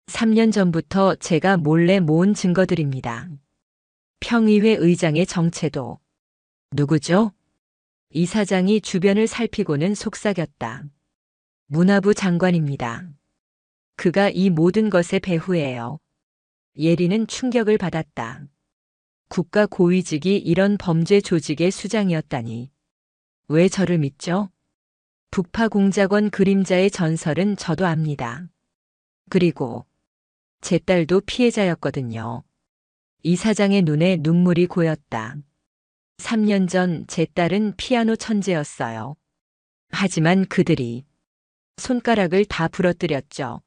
B: 3년 전부터 제가 몰래 모은 증거들입니다. 평의회 의장의 정체도. 누구죠? 이사장이 주변을 살피고는 속삭였다. 문화부 장관입니다. 그가 이 모든 것의 배후예요. 예리는 충격을 받았다. 국가 고위직이 이런 범죄 조직의 수장이었다니. 왜 저를 믿죠? 북파 공작원 그림자의 전설은 저도 압니다. 그리고 제 딸도 피해자였거든요. 이사장의 눈에 눈물이 고였다. 3년 전 제 딸은 피아노 천재였어요. 하지만 그들이 손가락을 다 부러뜨렸죠.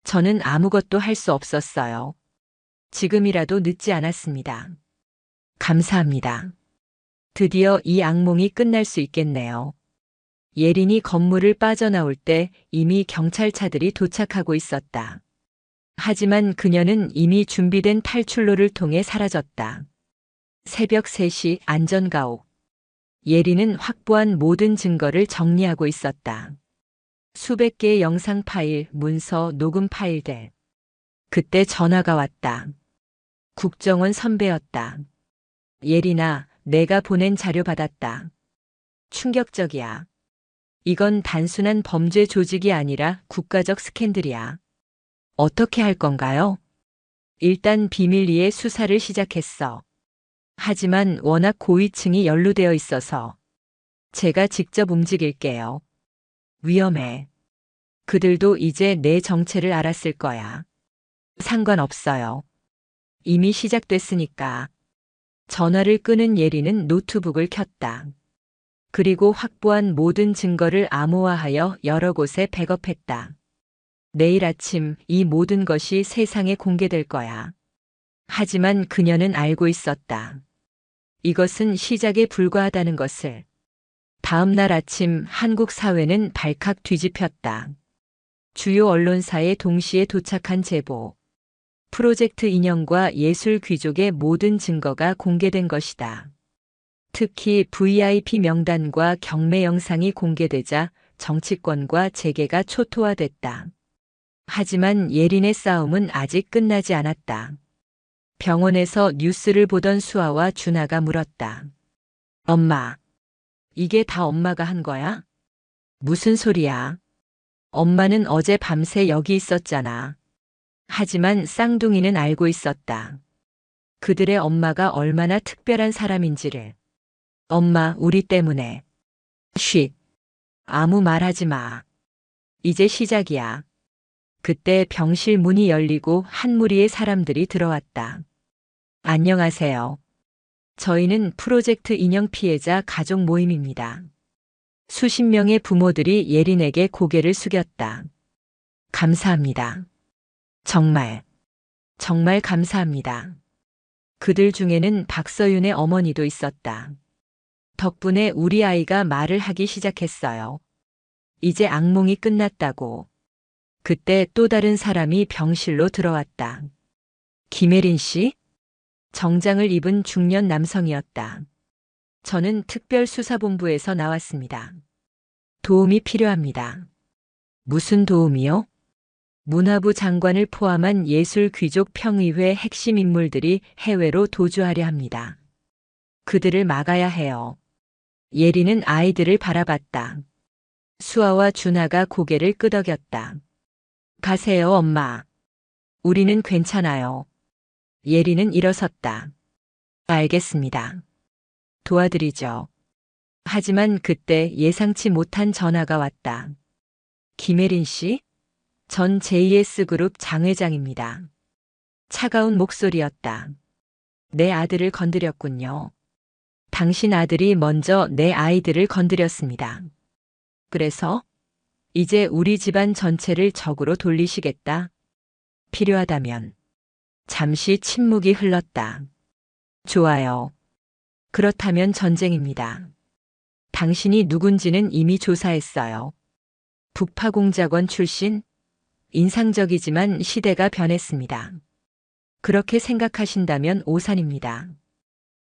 B: 저는 아무것도 할 수 없었어요. 지금이라도 늦지 않았습니다. 감사합니다. 드디어 이 악몽이 끝날 수 있겠네요. 예린이 건물을 빠져나올 때 이미 경찰차들이 도착하고 있었다. 하지만 그녀는 이미 준비된 탈출로를 통해 사라졌다. 새벽 3시 안전가옥. 예린은 확보한 모든 증거를 정리하고 있었다. 수백 개의 영상 파일, 문서, 녹음 파일들. 그때 전화가 왔다. 국정원 선배였다. 예린아, 내가 보낸 자료 받았다. 충격적이야. 이건 단순한 범죄 조직이 아니라 국가적 스캔들이야. 어떻게 할 건가요? 일단 비밀리에 수사를 시작했어. 하지만 워낙 고위층이 연루되어 있어서 제가 직접 움직일게요. 위험해. 그들도 이제 내 정체를 알았을 거야. 상관없어요. 이미 시작됐으니까. 전화를 끄는 예린은 노트북을 켰다. 그리고 확보한 모든 증거를 암호화하여 여러 곳에 백업했다. 내일 아침 이 모든 것이 세상에 공개될 거야. 하지만 그녀는 알고 있었다. 이것은 시작에 불과하다는 것을. 다음 날 아침 한국 사회는 발칵 뒤집혔다. 주요 언론사에 동시에 도착한 제보. 프로젝트 인형과 예술 귀족의 모든 증거가 공개된 것이다. 특히 VIP 명단과 경매 영상이 공개되자 정치권과 재계가 초토화됐다. 하지만 예린의 싸움은 아직 끝나지 않았다. 병원에서 뉴스를 보던 수아와 준하가 물었다. 엄마, 이게 다 엄마가 한 거야? 무슨 소리야? 엄마는 어제 밤새 여기 있었잖아. 하지만 쌍둥이는 알고 있었다. 그들의 엄마가 얼마나 특별한 사람인지를. 엄마, 우리 때문에. 쉿. 아무 말하지 마. 이제 시작이야. 그때 병실 문이 열리고 한 무리의 사람들이 들어왔다. 안녕하세요. 저희는 프로젝트 인형 피해자 가족 모임입니다. 수십 명의 부모들이 예린에게 고개를 숙였다. 감사합니다. 정말 감사합니다. 그들 중에는 박서윤의 어머니도 있었다. 덕분에 우리 아이가 말을 하기 시작했어요. 이제 악몽이 끝났다고. 그때 또 다른 사람이 병실로 들어왔다. 김혜린 씨? 정장을 입은 중년 남성이었다. 저는 특별수사본부에서 나왔습니다. 도움이 필요합니다. 무슨 도움이요? 문화부 장관을 포함한 예술귀족 평의회 핵심 인물들이 해외로 도주하려 합니다. 그들을 막아야 해요. 예린은 아이들을 바라봤다. 수아와 준하가 고개를 끄덕였다. 가세요, 엄마. 우리는 괜찮아요. 예린은 일어섰다. 알겠습니다. 도와드리죠. 하지만 그때 예상치 못한 전화가 왔다. 김혜린 씨? 전 JS그룹 장 회장입니다. 차가운 목소리였다. 내 아들을 건드렸군요. 당신 아들이 먼저 내 아이들을 건드렸습니다. 그래서 이제 우리 집안 전체를 적으로 돌리시겠다. 필요하다면. 잠시 침묵이 흘렀다. 좋아요. 그렇다면 전쟁입니다. 당신이 누군지는 이미 조사했어요. 북파공작원 출신? 인상적이지만 시대가 변했습니다. 그렇게 생각하신다면 오산입니다.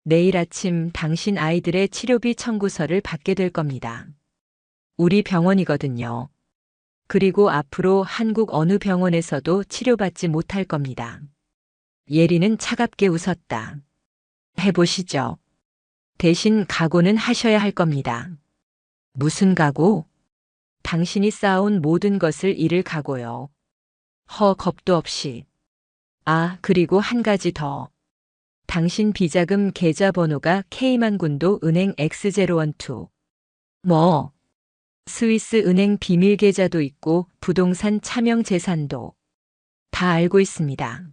B: 내일 아침 당신 아이들의 치료비 청구서를 받게 될 겁니다. 우리 병원이거든요. 그리고 앞으로 한국 어느 병원에서도 치료받지 못할 겁니다. 예린은 차갑게 웃었다. 해보시죠. 대신 각오는 하셔야 할 겁니다. 무슨 각오? 당신이 쌓아온 모든 것을 잃을 각오요. 겁도 없이. 아, 그리고 한 가지 더. 당신 비자금 계좌번호가 K만군도 은행 X012. 뭐? 스위스 은행 비밀 계좌도 있고 부동산 차명 재산도. 다 알고 있습니다.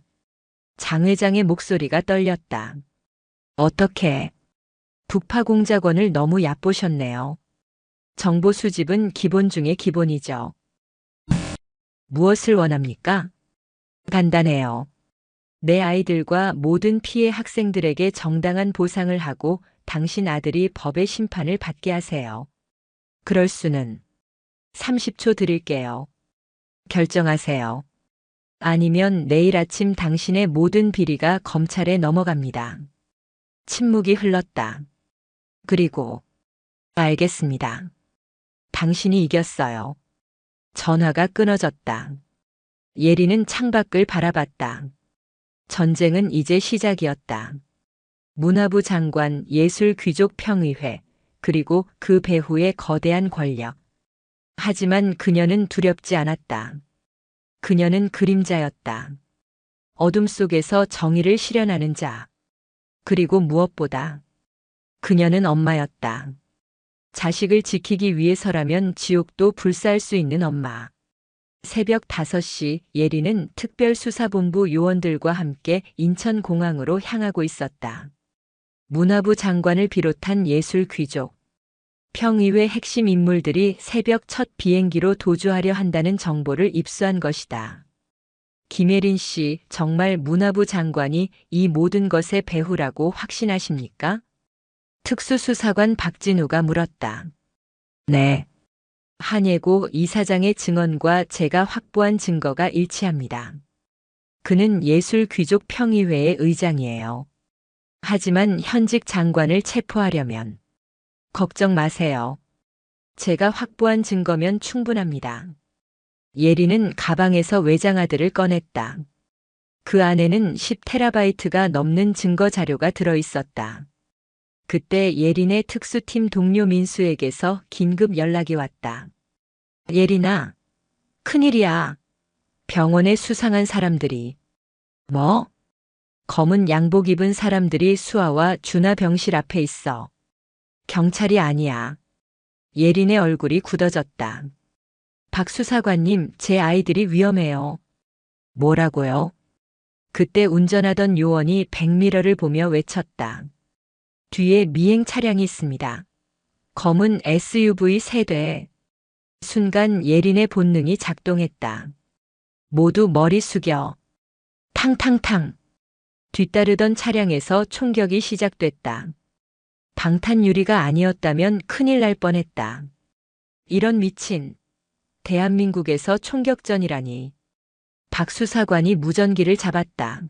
B: 장 회장의 목소리가 떨렸다. 어떻게? 북파공작원을 너무 얕보셨네요. 정보 수집은 기본 중의 기본이죠. 무엇을 원합니까? 간단해요. 내 아이들과 모든 피해 학생들에게 정당한 보상을 하고 당신 아들이 법의 심판을 받게 하세요. 그럴 수는. 30초 드릴게요. 결정하세요. 아니면 내일 아침 당신의 모든 비리가 검찰에 넘어갑니다. 침묵이 흘렀다. 그리고, 알겠습니다. 당신이 이겼어요. 전화가 끊어졌다. 예리는 창밖을 바라봤다. 전쟁은 이제 시작이었다. 문화부 장관, 예술귀족 평의회, 그리고 그 배후의 거대한 권력. 하지만 그녀는 두렵지 않았다. 그녀는 그림자였다. 어둠 속에서 정의를 실현하는 자. 그리고 무엇보다 그녀는 엄마였다. 자식을 지키기 위해서라면 지옥도 불사할 수 있는 엄마. 새벽 5시 예리는 특별수사본부 요원들과 함께 인천공항으로 향하고 있었다. 문화부 장관을 비롯한 예술귀족, 평의회 핵심 인물들이 새벽 첫 비행기로 도주하려 한다는 정보를 입수한 것이다. 김예린 씨, 정말 문화부 장관이 이 모든 것의 배후라고 확신하십니까? 특수수사관 박진우가 물었다. 네. 한예고 이사장의 증언과 제가 확보한 증거가 일치합니다. 그는 예술귀족 평의회의 의장이에요. 하지만 현직 장관을 체포하려면 걱정 마세요. 제가 확보한 증거면 충분합니다. 예리는 가방에서 외장하드를 꺼냈다. 그 안에는 10테라바이트가 넘는 증거 자료가 들어있었다. 그때 예린의 특수팀 동료 민수에게서 긴급 연락이 왔다. 예린아, 큰일이야. 병원에 수상한 사람들이. 뭐? 검은 양복 입은 사람들이 수아와 준하 병실 앞에 있어. 경찰이 아니야. 예린의 얼굴이 굳어졌다. 박 수사관님, 제 아이들이 위험해요. 뭐라고요? 그때 운전하던 요원이 백미러를 보며 외쳤다. 뒤에 미행 차량이 있습니다. 검은 SUV 3대. 순간 예린의 본능이 작동했다. 모두 머리 숙여. 탕탕탕. 뒤따르던 차량에서 총격이 시작됐다. 방탄 유리가 아니었다면 큰일 날 뻔했다. 이런 미친. 대한민국에서 총격전이라니. 박 수사관이 무전기를 잡았다.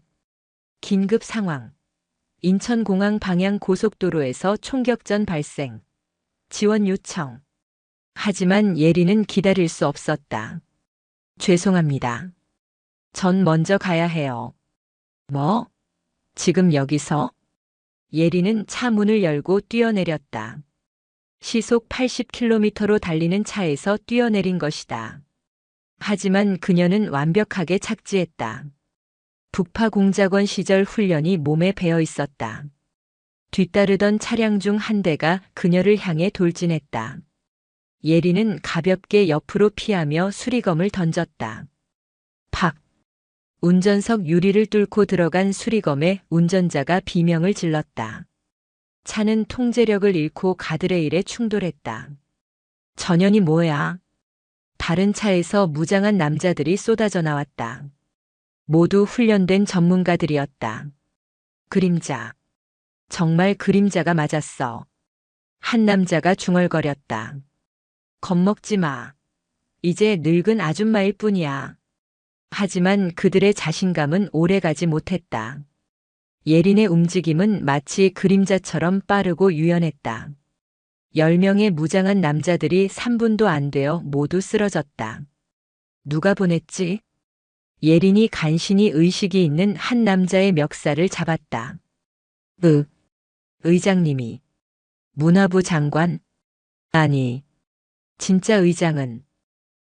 B: 긴급 상황. 인천공항 방향 고속도로에서 총격전 발생. 지원 요청. 하지만 예리는 기다릴 수 없었다. 죄송합니다. 전 먼저 가야 해요. 뭐? 지금 여기서? 예리는 차 문을 열고 뛰어내렸다. 시속 80km로 달리는 차에서 뛰어내린 것이다. 하지만 그녀는 완벽하게 착지했다. 북파 공작원 시절 훈련이 몸에 배어 있었다. 뒤따르던 차량 중 한 대가 그녀를 향해 돌진했다. 예리는 가볍게 옆으로 피하며 수리검을 던졌다. 팍! 운전석 유리를 뚫고 들어간 수리검에 운전자가 비명을 질렀다. 차는 통제력을 잃고 가드레일에 충돌했다. 전현이 뭐야? 다른 차에서 무장한 남자들이 쏟아져 나왔다. 모두 훈련된 전문가들이었다. 그림자. 정말 그림자가 맞았어. 한 남자가 중얼거렸다. 겁먹지 마. 이제 늙은 아줌마일 뿐이야. 하지만 그들의 자신감은 오래가지 못했다. 예린의 움직임은 마치 그림자처럼 빠르고 유연했다. 10명의 무장한 남자들이 3분도 안 되어 모두 쓰러졌다. 누가 보냈지? 예린이 간신히 의식이 있는 한 남자의 멱살을 잡았다. 의장님이. 문화부 장관? 아니, 진짜 의장은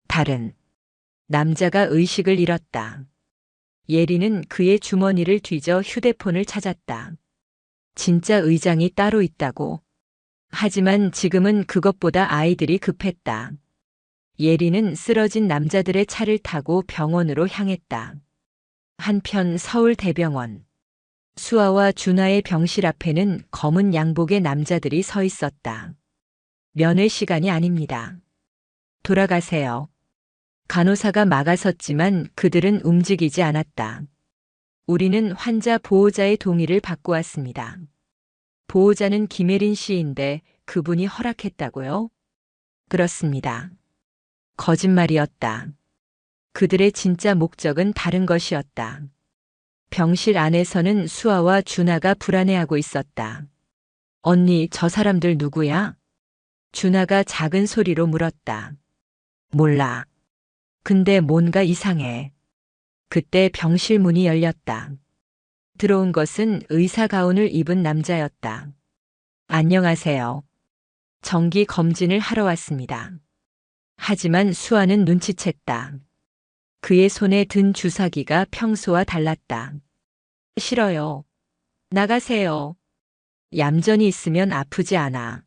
B: 다른. 남자가 의식을 잃었다. 예린은 그의 주머니를 뒤져 휴대폰을 찾았다. 진짜 의장이 따로 있다고. 하지만 지금은 그것보다 아이들이 급했다. 예린은 쓰러진 남자들의 차를 타고 병원으로 향했다. 한편 서울대병원. 수아와 준하의 병실 앞에는 검은 양복의 남자들이 서 있었다. 면회 시간이 아닙니다. 돌아가세요. 간호사가 막아섰지만 그들은 움직이지 않았다. 우리는 환자 보호자의 동의를 받고 왔습니다. 보호자는 김예린 씨인데 그분이 허락했다고요? 그렇습니다. 거짓말이었다. 그들의 진짜 목적은 다른 것이었다. 병실 안에서는 수아와 준하가 불안해하고 있었다. 언니, 저 사람들 누구야? 준하가 작은 소리로 물었다. 몰라. 근데 뭔가 이상해. 그때 병실 문이 열렸다. 들어온 것은 의사 가운을 입은 남자였다. 안녕하세요. 정기 검진을 하러 왔습니다. 하지만 수아는 눈치챘다. 그의 손에 든 주사기가 평소와 달랐다. 싫어요. 나가세요. 얌전히 있으면 아프지 않아.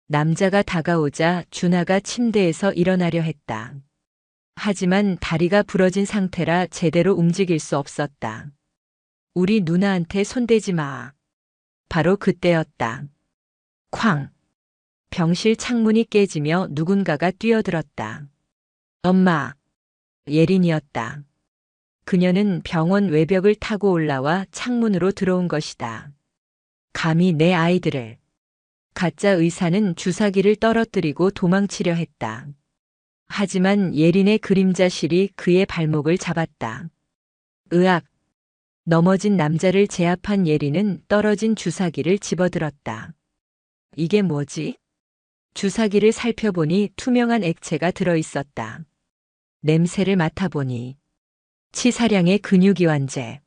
B: 남자가 다가오자 준하가 침대에서 일어나려 했다. 하지만 다리가 부러진 상태라 제대로 움직일 수 없었다. 우리 누나한테 손대지 마. 바로 그때였다. 쾅! 병실 창문이 깨지며 누군가가 뛰어들었다. 엄마! 예린이었다. 그녀는 병원 외벽을 타고 올라와 창문으로 들어온 것이다. 감히 내 아이들을. 가짜 의사는 주사기를 떨어뜨리고 도망치려 했다. 하지만 예린의 그림자실이 그의 발목을 잡았다. 으악! 넘어진 남자를 제압한 예린은 떨어진 주사기를 집어들었다. 이게 뭐지? 주사기를 살펴보니 투명한 액체가 들어있었다. 냄새를 맡아보니 치사량의 근육이완제.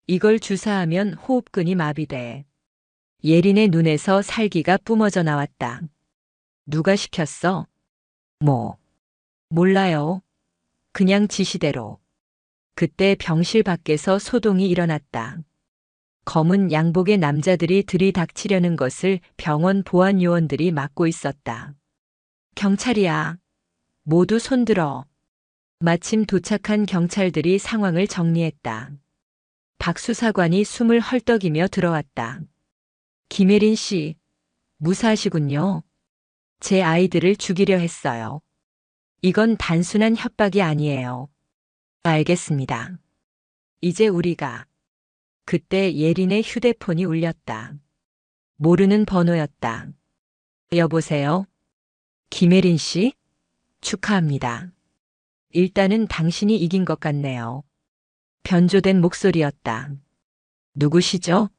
B: 이걸 주사하면 호흡근이 마비돼. 예린의 눈에서 살기가 뿜어져 나왔다. 누가 시켰어? 몰라요. 그냥 지시대로. 그때 병실 밖에서 소동이 일어났다. 검은 양복의 남자들이 들이닥치려는 것을 병원 보안 요원들이 막고 있었다. 경찰이야. 모두 손들어. 마침 도착한 경찰들이 상황을 정리했다. 박 수사관이 숨을 헐떡이며 들어왔다. 김예린 씨, 무사하시군요. 제 아이들을 죽이려 했어요. 이건 단순한 협박이 아니에요. 알겠습니다. 이제 우리가. 그때 예린의 휴대폰이 울렸다. 모르는 번호였다. 여보세요? 김예린 씨? 축하합니다. 일단은 당신이 이긴 것 같네요. 변조된 목소리였다. 누구시죠?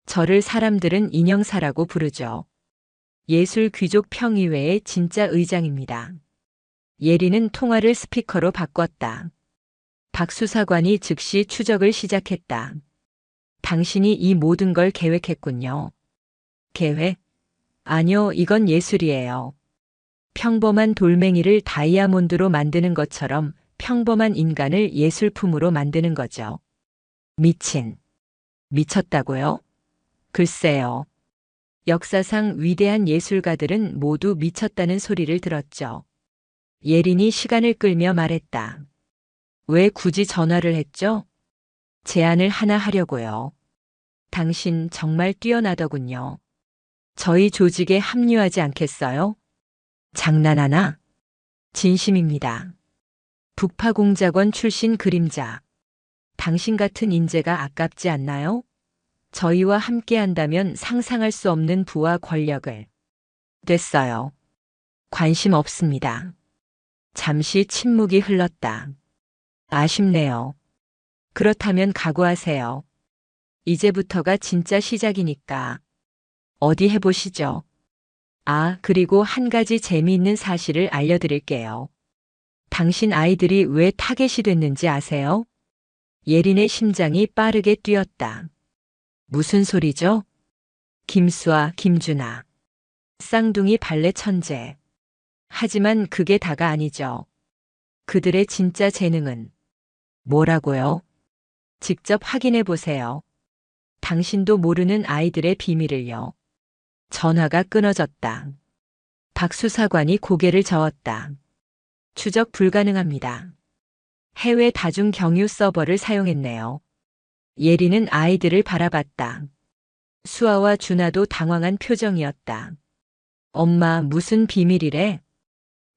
B: 저를 사람들은 인형사라고 부르죠. 예술 귀족 평의회의 진짜 의장입니다. 예린은 통화를 스피커로 바꿨다. 박 수사관이 즉시 추적을 시작했다. 당신이 이 모든 걸 계획했군요. 계획? 아니요, 이건 예술이에요. 평범한 돌멩이를 다이아몬드로 만드는 것처럼 평범한 인간을 예술품으로 만드는 거죠. 미쳤다고요? 글쎄요. 역사상 위대한 예술가들은 모두 미쳤다는 소리를 들었죠. 예린이 시간을 끌며 말했다. 왜 굳이 전화를 했죠? 제안을 하나 하려고요. 당신 정말 뛰어나더군요. 저희 조직에 합류하지 않겠어요? 장난하나? 진심입니다. 북파공작원 출신 그림자. 당신 같은 인재가 아깝지 않나요? 저희와 함께 한다면 상상할 수 없는 부와 권력을. 됐어요. 관심 없습니다. 잠시 침묵이 흘렀다. 아쉽네요. 그렇다면 각오하세요. 이제부터가 진짜 시작이니까. 어디 해보시죠. 아, 그리고 한 가지 재미있는 사실을 알려드릴게요. 당신 아이들이 왜 타겟이 됐는지 아세요? 예린의 심장이 빠르게 뛰었다. 무슨 소리죠? 김수아, 김준아. 쌍둥이 발레 천재. 하지만 그게 다가 아니죠. 그들의 진짜 재능은 뭐라고요? 직접 확인해 보세요. 당신도 모르는 아이들의 비밀을요. 전화가 끊어졌다. 박 수사관이 고개를 저었다. 추적 불가능합니다. 해외 다중 경유 서버를 사용했네요. 예린은 아이들을 바라봤다. 수아와 준하도 당황한 표정이었다. 엄마, 무슨 비밀이래?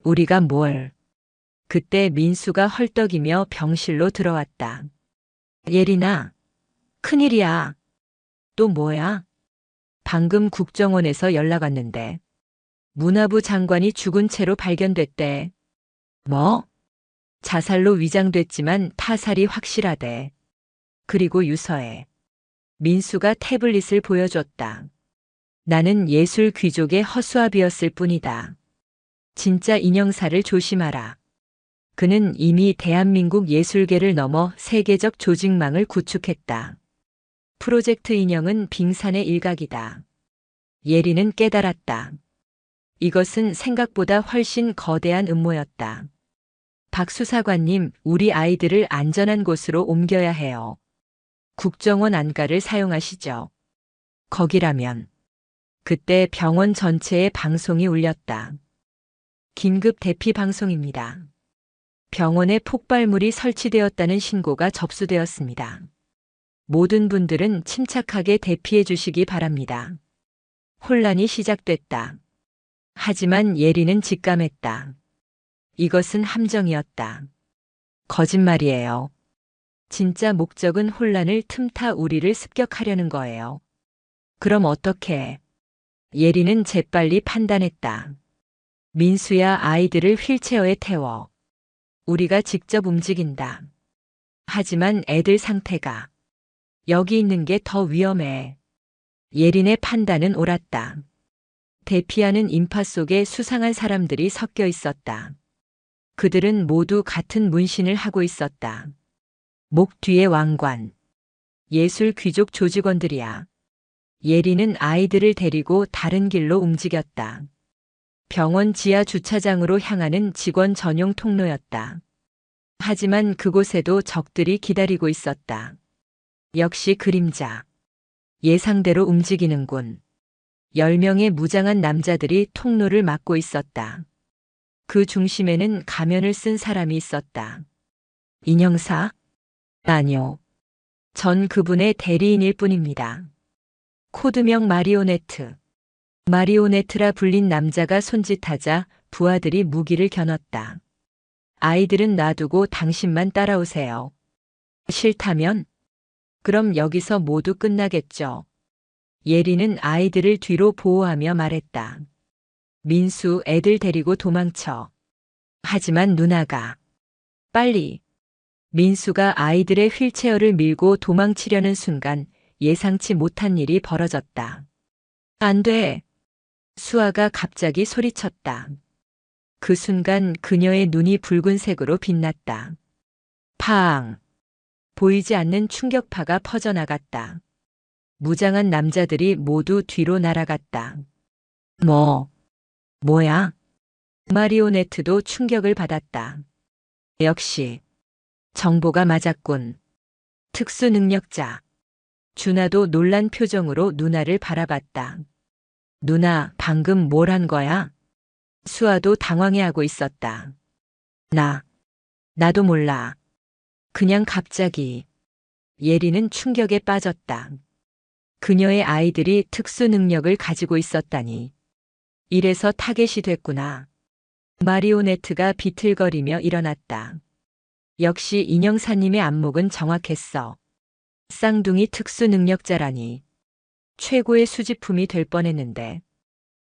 B: 우리가 뭘? 그때 민수가 헐떡이며 병실로 들어왔다. 예린아, 큰일이야. 또 뭐야? 방금 국정원에서 연락 왔는데. 문화부 장관이 죽은 채로 발견됐대. 뭐? 자살로 위장됐지만 타살이 확실하대. 그리고 유서에 민수가 태블릿을 보여줬다. 나는 예술 귀족의 허수아비였을 뿐이다. 진짜 인형사를 조심하라. 그는 이미 대한민국 예술계를 넘어 세계적 조직망을 구축했다. 프로젝트 인형은 빙산의 일각이다. 예리는 깨달았다. 이것은 생각보다 훨씬 거대한 음모였다. 박 수사관님, 우리 아이들을 안전한 곳으로 옮겨야 해요. 국정원 안가를 사용하시죠. 거기라면. 그때 병원 전체에 방송이 울렸다. 긴급 대피 방송입니다. 병원에 폭발물이 설치되었다는 신고가 접수되었습니다. 모든 분들은 침착하게 대피해 주시기 바랍니다. 혼란이 시작됐다. 하지만 예리는 직감했다. 이것은 함정이었다. 거짓말이에요. 진짜 목적은 혼란을 틈타 우리를 습격하려는 거예요. 그럼 어떻게? 예리는 재빨리 판단했다. 민수야, 아이들을 휠체어에 태워. 우리가 직접 움직인다. 하지만 애들 상태가 여기 있는 게 더 위험해. 예린의 판단은 옳았다. 대피하는 인파 속에 수상한 사람들이 섞여 있었다. 그들은 모두 같은 문신을 하고 있었다. 목 뒤에 왕관. 예술 귀족 조직원들이야. 예리는 아이들을 데리고 다른 길로 움직였다. 병원 지하 주차장으로 향하는 직원 전용 통로였다. 하지만 그곳에도 적들이 기다리고 있었다. 역시 그림자. 예상대로 움직이는군. 10명의 무장한 남자들이 통로를 막고 있었다. 그 중심에는 가면을 쓴 사람이 있었다. 인형사? 아니요. 전 그분의 대리인일 뿐입니다. 코드명 마리오네트. 마리오네트라 불린 남자가 손짓하자 부하들이 무기를 겨눴다. 아이들은 놔두고 당신만 따라오세요. 싫다면? 그럼 여기서 모두 끝나겠죠. 예리는 아이들을 뒤로 보호하며 말했다. 민수, 애들 데리고 도망쳐. 하지만 누나가. 빨리. 민수가 아이들의 휠체어를 밀고 도망치려는 순간 예상치 못한 일이 벌어졌다. 안 돼. 수아가 갑자기 소리쳤다. 그 순간 그녀의 눈이 붉은색으로 빛났다. 팡! 보이지 않는 충격파가 퍼져나갔다. 무장한 남자들이 모두 뒤로 날아갔다. 뭐야? 마리오네트도 충격을 받았다. 역시 정보가 맞았군. 특수 능력자. 준하도 놀란 표정으로 누나를 바라봤다. 누나, 방금 뭘 한 거야? 수아도 당황해하고 있었다. 나도 몰라. 그냥 갑자기. 예리는 충격에 빠졌다. 그녀의 아이들이 특수 능력을 가지고 있었다니. 이래서 타겟이 됐구나. 마리오네트가 비틀거리며 일어났다. 역시 인형사님의 안목은 정확했어. 쌍둥이 특수 능력자라니. 최고의 수집품이 될 뻔했는데.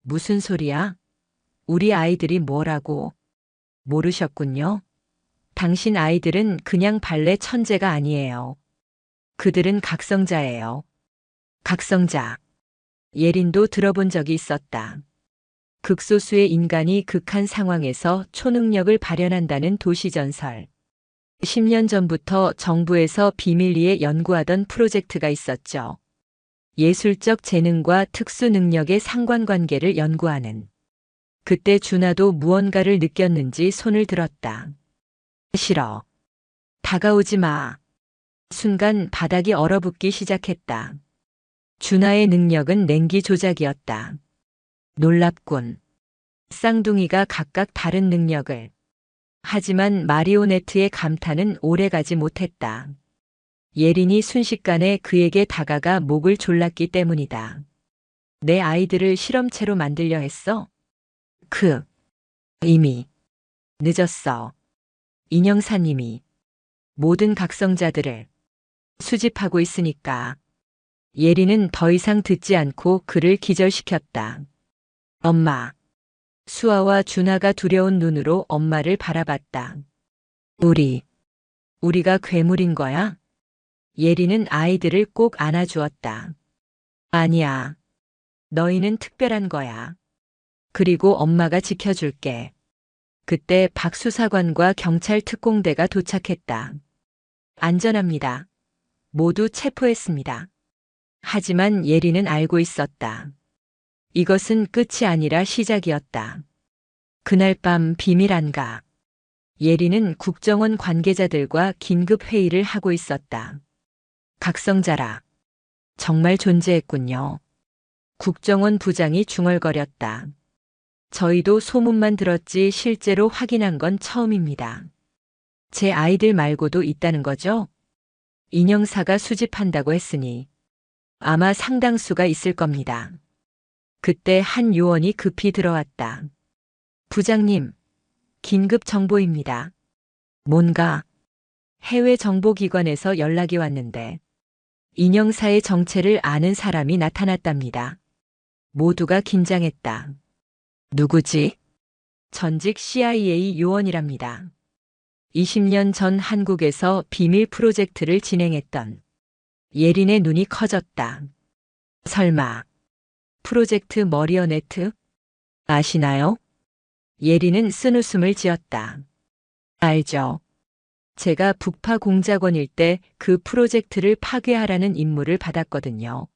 B: 무슨 소리야? 우리 아이들이 뭐라고? 모르셨군요. 당신 아이들은 그냥 발레 천재가 아니에요. 그들은 각성자예요. 각성자. 예린도 들어본 적이 있었다. 극소수의 인간이 극한 상황에서 초능력을 발현한다는 도시전설. 10년 전부터 정부에서 비밀리에 연구하던 프로젝트가 있었죠. 예술적 재능과 특수 능력의 상관관계를 연구하는. 그때 준하도 무언가를 느꼈는지 손을 들었다. 싫어. 다가오지 마. 순간 바닥이 얼어붙기 시작했다. 준하의 능력은 냉기 조작이었다. 놀랍군. 쌍둥이가 각각 다른 능력을. 하지만 마리오네트의 감탄은 오래가지 못했다. 예린이 순식간에 그에게 다가가 목을 졸랐기 때문이다. 내 아이들을 실험체로 만들려 했어? 이미 늦었어. 인형사님이 모든 각성자들을 수집하고 있으니까. 예린은 더 이상 듣지 않고 그를 기절시켰다. 엄마, 수아와 준하가 두려운 눈으로 엄마를 바라봤다. 우리가 괴물인 거야? 예리는 아이들을 꼭 안아주었다. 아니야. 너희는 특별한 거야. 그리고 엄마가 지켜줄게. 그때 박 수사관과 경찰 특공대가 도착했다. 안전합니다. 모두 체포했습니다. 하지만 예리는 알고 있었다. 이것은 끝이 아니라 시작이었다. 그날 밤 비밀 안가. 예리는 국정원 관계자들과 긴급 회의를 하고 있었다. 각성자라. 정말 존재했군요. 국정원 부장이 중얼거렸다. 저희도 소문만 들었지 실제로 확인한 건 처음입니다. 제 아이들 말고도 있다는 거죠? 인형사가 수집한다고 했으니 아마 상당수가 있을 겁니다. 그때 한 요원이 급히 들어왔다. 부장님, 긴급 정보입니다. 뭔가 해외 정보기관에서 연락이 왔는데 인형사의 정체를 아는 사람이 나타났답니다. 모두가 긴장했다. 누구지? 전직 CIA 요원이랍니다. 20년 전 한국에서 비밀 프로젝트를 진행했던. 예린의 눈이 커졌다. 설마 프로젝트 머리어네트? 아시나요? 예린은 쓴웃음을 지었다. 알죠. 제가 북파 공작원일 때 그 프로젝트를 파괴하라는 임무를 받았거든요.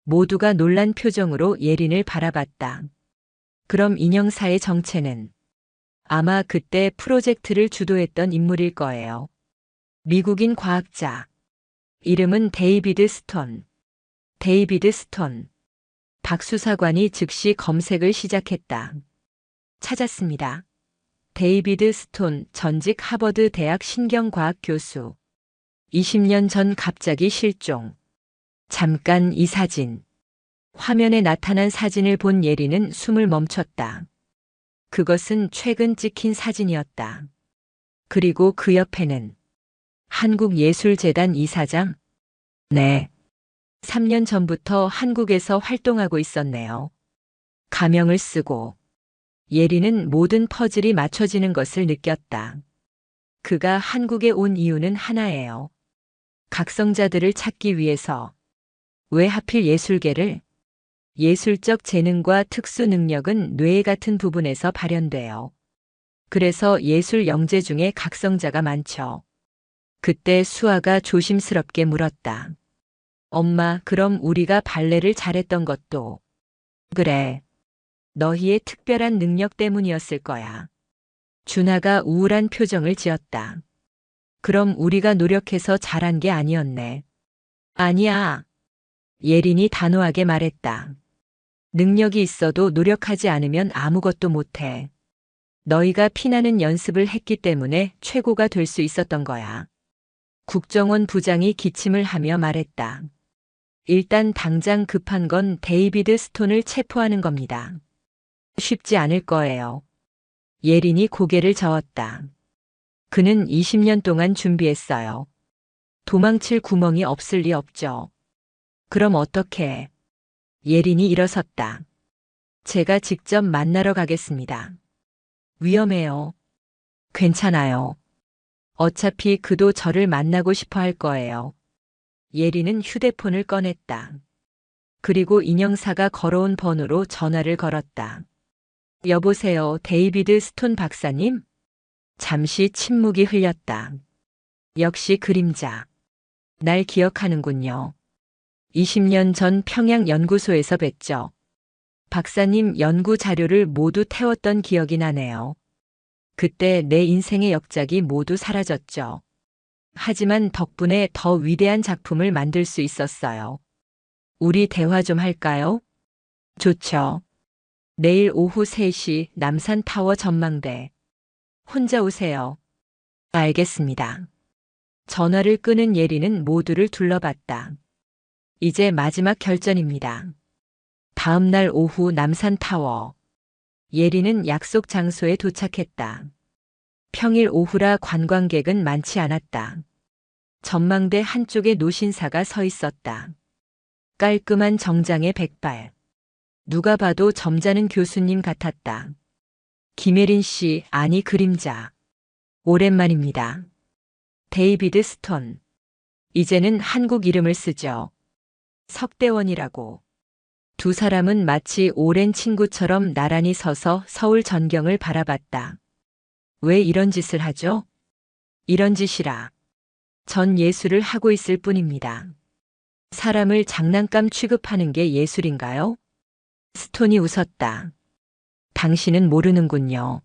B: 모두가 놀란 표정으로 예린을 바라봤다. 그럼 인형사의 정체는? 아마 그때 프로젝트를 주도했던 인물일 거예요. 미국인 과학자. 이름은 데이비드 스톤. 데이비드 스톤. 박 수사관이 즉시 검색을 시작했다. 찾았습니다. 데이비드 스톤 전직 하버드 대학 신경과학 교수. 20년 전 갑자기 실종. 잠깐 이 사진. 화면에 나타난 사진을 본 예리는 숨을 멈췄다. 그것은 최근 찍힌 사진이었다. 그리고 그 옆에는 한국예술재단 이사장? 네. 3년 전부터 한국에서 활동하고 있었네요. 가명을 쓰고. 예리는 모든 퍼즐이 맞춰지는 것을 느꼈다. 그가 한국에 온 이유는 하나예요. 각성자들을 찾기 위해서. 왜 하필 예술계를? 예술적 재능과 특수 능력은 뇌 같은 부분에서 발현돼요. 그래서 예술 영재 중에 각성자가 많죠. 그때 수아가 조심스럽게 물었다. 엄마, 그럼 우리가 발레를 잘했던 것도. 그래. 너희의 특별한 능력 때문이었을 거야. 준하가 우울한 표정을 지었다. 그럼 우리가 노력해서 잘한 게 아니었네. 아니야. 예린이 단호하게 말했다. 능력이 있어도 노력하지 않으면 아무것도 못해. 너희가 피나는 연습을 했기 때문에 최고가 될 수 있었던 거야. 국정원 부장이 기침을 하며 말했다. 일단 당장 급한 건 데이비드 스톤을 체포하는 겁니다. 쉽지 않을 거예요. 예린이 고개를 저었다. 그는 20년 동안 준비했어요. 도망칠 구멍이 없을 리 없죠. 그럼 어떻게? 예린이 일어섰다. 제가 직접 만나러 가겠습니다. 위험해요. 괜찮아요. 어차피 그도 저를 만나고 싶어 할 거예요. 예린은 휴대폰을 꺼냈다. 그리고 인형사가 걸어온 번호로 전화를 걸었다. 여보세요, 데이비드 스톤 박사님? 잠시 침묵이 흘렸다. 역시 그림자. 날 기억하는군요. 20년 전 평양 연구소에서 뵀죠. 박사님 연구 자료를 모두 태웠던 기억이 나네요. 그때 내 인생의 역작이 모두 사라졌죠. 하지만 덕분에 더 위대한 작품을 만들 수 있었어요. 우리 대화 좀 할까요? 좋죠. 내일 오후 3시 남산타워 전망대. 혼자 오세요. 알겠습니다. 전화를 끄는 예리는 모두를 둘러봤다. 이제 마지막 결전입니다. 다음 날 오후 남산타워. 예리는 약속 장소에 도착했다. 평일 오후라 관광객은 많지 않았다. 전망대 한쪽에 노신사가 서 있었다. 깔끔한 정장에 백발. 누가 봐도 점잖은 교수님 같았다. 김예린 씨, 아니 그림자. 오랜만입니다. 데이비드 스톤. 이제는 한국 이름을 쓰죠. 석대원이라고. 두 사람은 마치 오랜 친구처럼 나란히 서서 서울 전경을 바라봤다. 왜 이런 짓을 하죠? 이런 짓이라. 전 예술을 하고 있을 뿐입니다. 사람을 장난감 취급하는 게 예술인가요? 스톤이 웃었다. 당신은 모르는군요.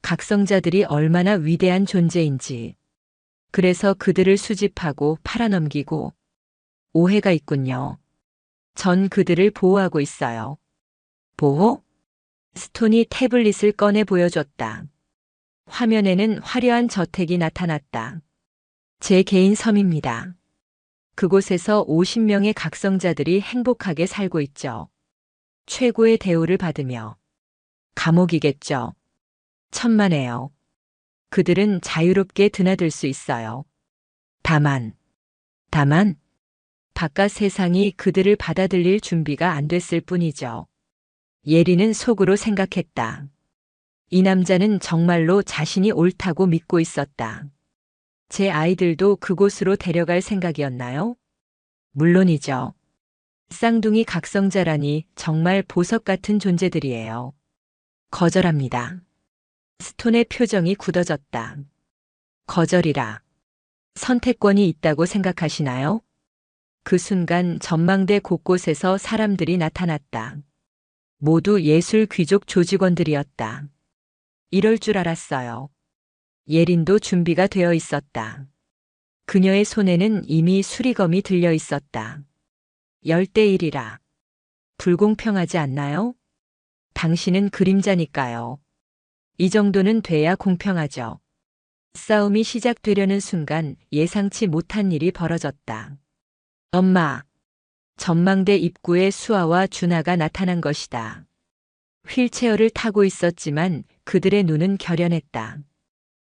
B: 각성자들이 얼마나 위대한 존재인지. 그래서 그들을 수집하고 팔아넘기고. 오해가 있군요. 전 그들을 보호하고 있어요. 보호? 스톤이 태블릿을 꺼내 보여줬다. 화면에는 화려한 저택이 나타났다. 제 개인 섬입니다. 그곳에서 50명의 각성자들이 행복하게 살고 있죠. 최고의 대우를 받으며. 감옥이겠죠. 천만에요. 그들은 자유롭게 드나들 수 있어요. 다만, 바깥 세상이 그들을 받아들일 준비가 안 됐을 뿐이죠. 예리는 속으로 생각했다. 이 남자는 정말로 자신이 옳다고 믿고 있었다. 제 아이들도 그곳으로 데려갈 생각이었나요? 물론이죠. 쌍둥이 각성자라니 정말 보석 같은 존재들이에요. 거절합니다. 스톤의 표정이 굳어졌다. 거절이라. 선택권이 있다고 생각하시나요? 그 순간 전망대 곳곳에서 사람들이 나타났다. 모두 예술 귀족 조직원들이었다. 이럴 줄 알았어요. 예린도 준비가 되어 있었다. 그녀의 손에는 이미 수리검이 들려 있었다. 10대1이라. 불공평하지 않나요? 당신은 그림자니까요. 이 정도는 돼야 공평하죠. 싸움이 시작되려는 순간 예상치 못한 일이 벌어졌다. 엄마. 전망대 입구에 수아와 준하가 나타난 것이다. 휠체어를 타고 있었지만 그들의 눈은 결연했다.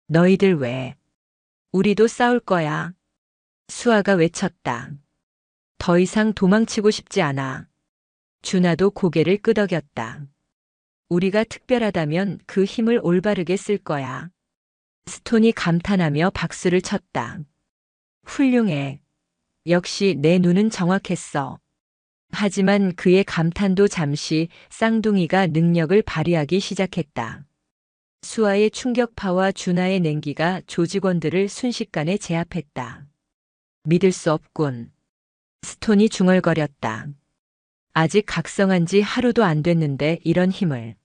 B: 너희들 왜? 우리도 싸울 거야. 수아가 외쳤다. 더 이상 도망치고 싶지 않아. 준하도 고개를 끄덕였다. 우리가 특별하다면 그 힘을 올바르게 쓸 거야. 스톤이 감탄하며 박수를 쳤다. 훌륭해. 역시 내 눈은 정확했어. 하지만 그의 감탄도 잠시 쌍둥이가 능력을 발휘하기 시작했다. 수아의 충격파와 준하의 냉기가 조직원들을 순식간에 제압했다. 믿을 수 없군. 스톤이 중얼거렸다. 아직 각성한 지 하루도 안 됐는데 이런 힘을.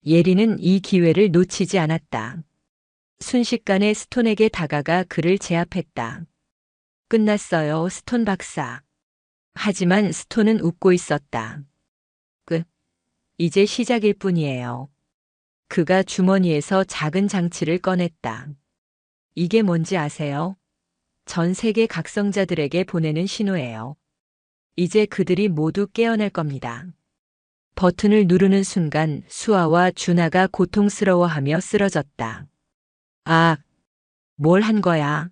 B: 예리는 이 기회를 놓치지 않았다. 순식간에 스톤에게 다가가 그를 제압했다. 끝났어요, 스톤 박사. 하지만 스톤은 웃고 있었다. 이제 시작일 뿐이에요. 그가 주머니에서 작은 장치를 꺼냈다. 이게 뭔지 아세요? 전 세계 각성자들에게 보내는 신호예요. 이제 그들이 모두 깨어날 겁니다. 버튼을 누르는 순간 수아와 준하가 고통스러워하며 쓰러졌다. 아, 뭘 한 거야?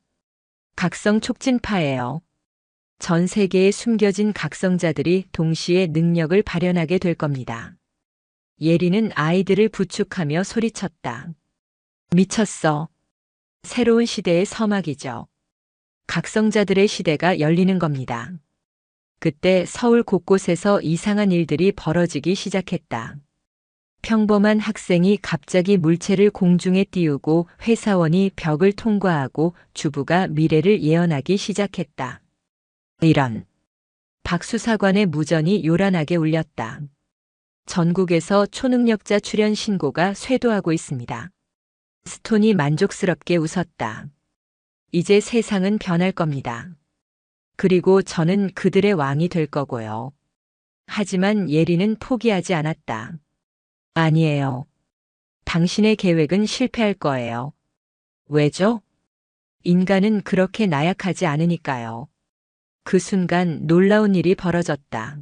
B: 각성 촉진파예요. 전 세계에 숨겨진 각성자들이 동시에 능력을 발현하게 될 겁니다. 예리는 아이들을 부축하며 소리쳤다. 미쳤어. 새로운 시대의 서막이죠. 각성자들의 시대가 열리는 겁니다. 그때 서울 곳곳에서 이상한 일들이 벌어지기 시작했다. 평범한 학생이 갑자기 물체를 공중에 띄우고 회사원이 벽을 통과하고 주부가 미래를 예언하기 시작했다. 이런. 박수사관의 무전이 요란하게 울렸다. 전국에서 초능력자 출연 신고가 쇄도하고 있습니다. 스톤이 만족스럽게 웃었다. 이제 세상은 변할 겁니다. 그리고 저는 그들의 왕이 될 거고요. 하지만 예리는 포기하지 않았다. 아니에요. 당신의 계획은 실패할 거예요. 왜죠? 인간은 그렇게 나약하지 않으니까요. 그 순간 놀라운 일이 벌어졌다.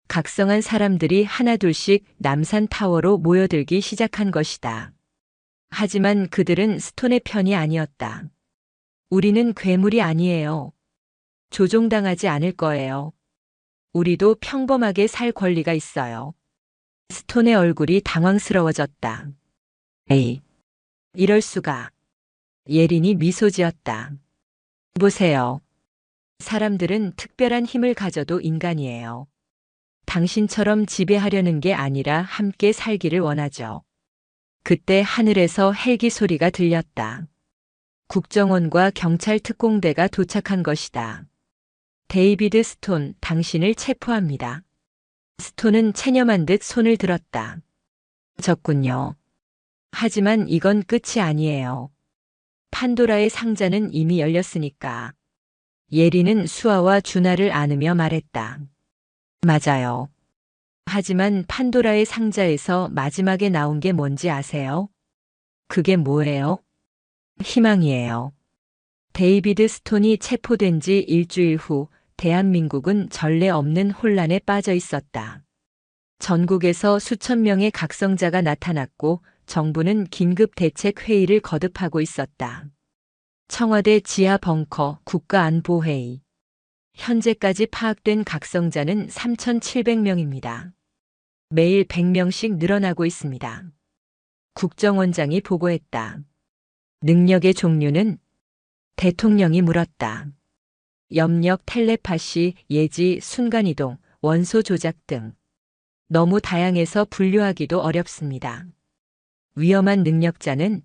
B: 각성한 사람들이 하나둘씩 남산타워로 모여들기 시작한 것이다. 하지만 그들은 스톤의 편이 아니었다. 우리는 괴물이 아니에요. 조종당하지 않을 거예요. 우리도 평범하게 살 권리가 있어요. 스톤의 얼굴이 당황스러워졌다. 에이, 이럴 수가. 예린이 미소 지었다. 보세요. 사람들은 특별한 힘을 가져도 인간이에요. 당신처럼 지배하려는 게 아니라 함께 살기를 원하죠. 그때 하늘에서 헬기 소리가 들렸다. 국정원과 경찰 특공대가 도착한 것이다. 데이비드 스톤, 당신을 체포합니다. 스톤은 체념한 듯 손을 들었다. 졌군요. 하지만 이건 끝이 아니에요. 판도라의 상자는 이미 열렸으니까. 예리는 수아와 준하를 안으며 말했다. 맞아요. 하지만 판도라의 상자에서 마지막에 나온 게 뭔지 아세요? 그게 뭐예요? 희망이에요. 데이비드 스톤이 체포된 지 일주일 후 대한민국은 전례 없는 혼란에 빠져 있었다. 전국에서 수천 명의 각성자가 나타났고 정부는 긴급 대책 회의를 거듭하고 있었다. 청와대 지하 벙커 국가안보회의. 현재까지 파악된 각성자는 3,700명입니다. 매일 100명씩 늘어나고 있습니다. 국정원장이 보고했다. 능력의 종류는? 대통령이 물었다. 염력, 텔레파시, 예지, 순간이동, 원소 조작 등. 너무 다양해서 분류하기도 어렵습니다. 위험한 능력자는?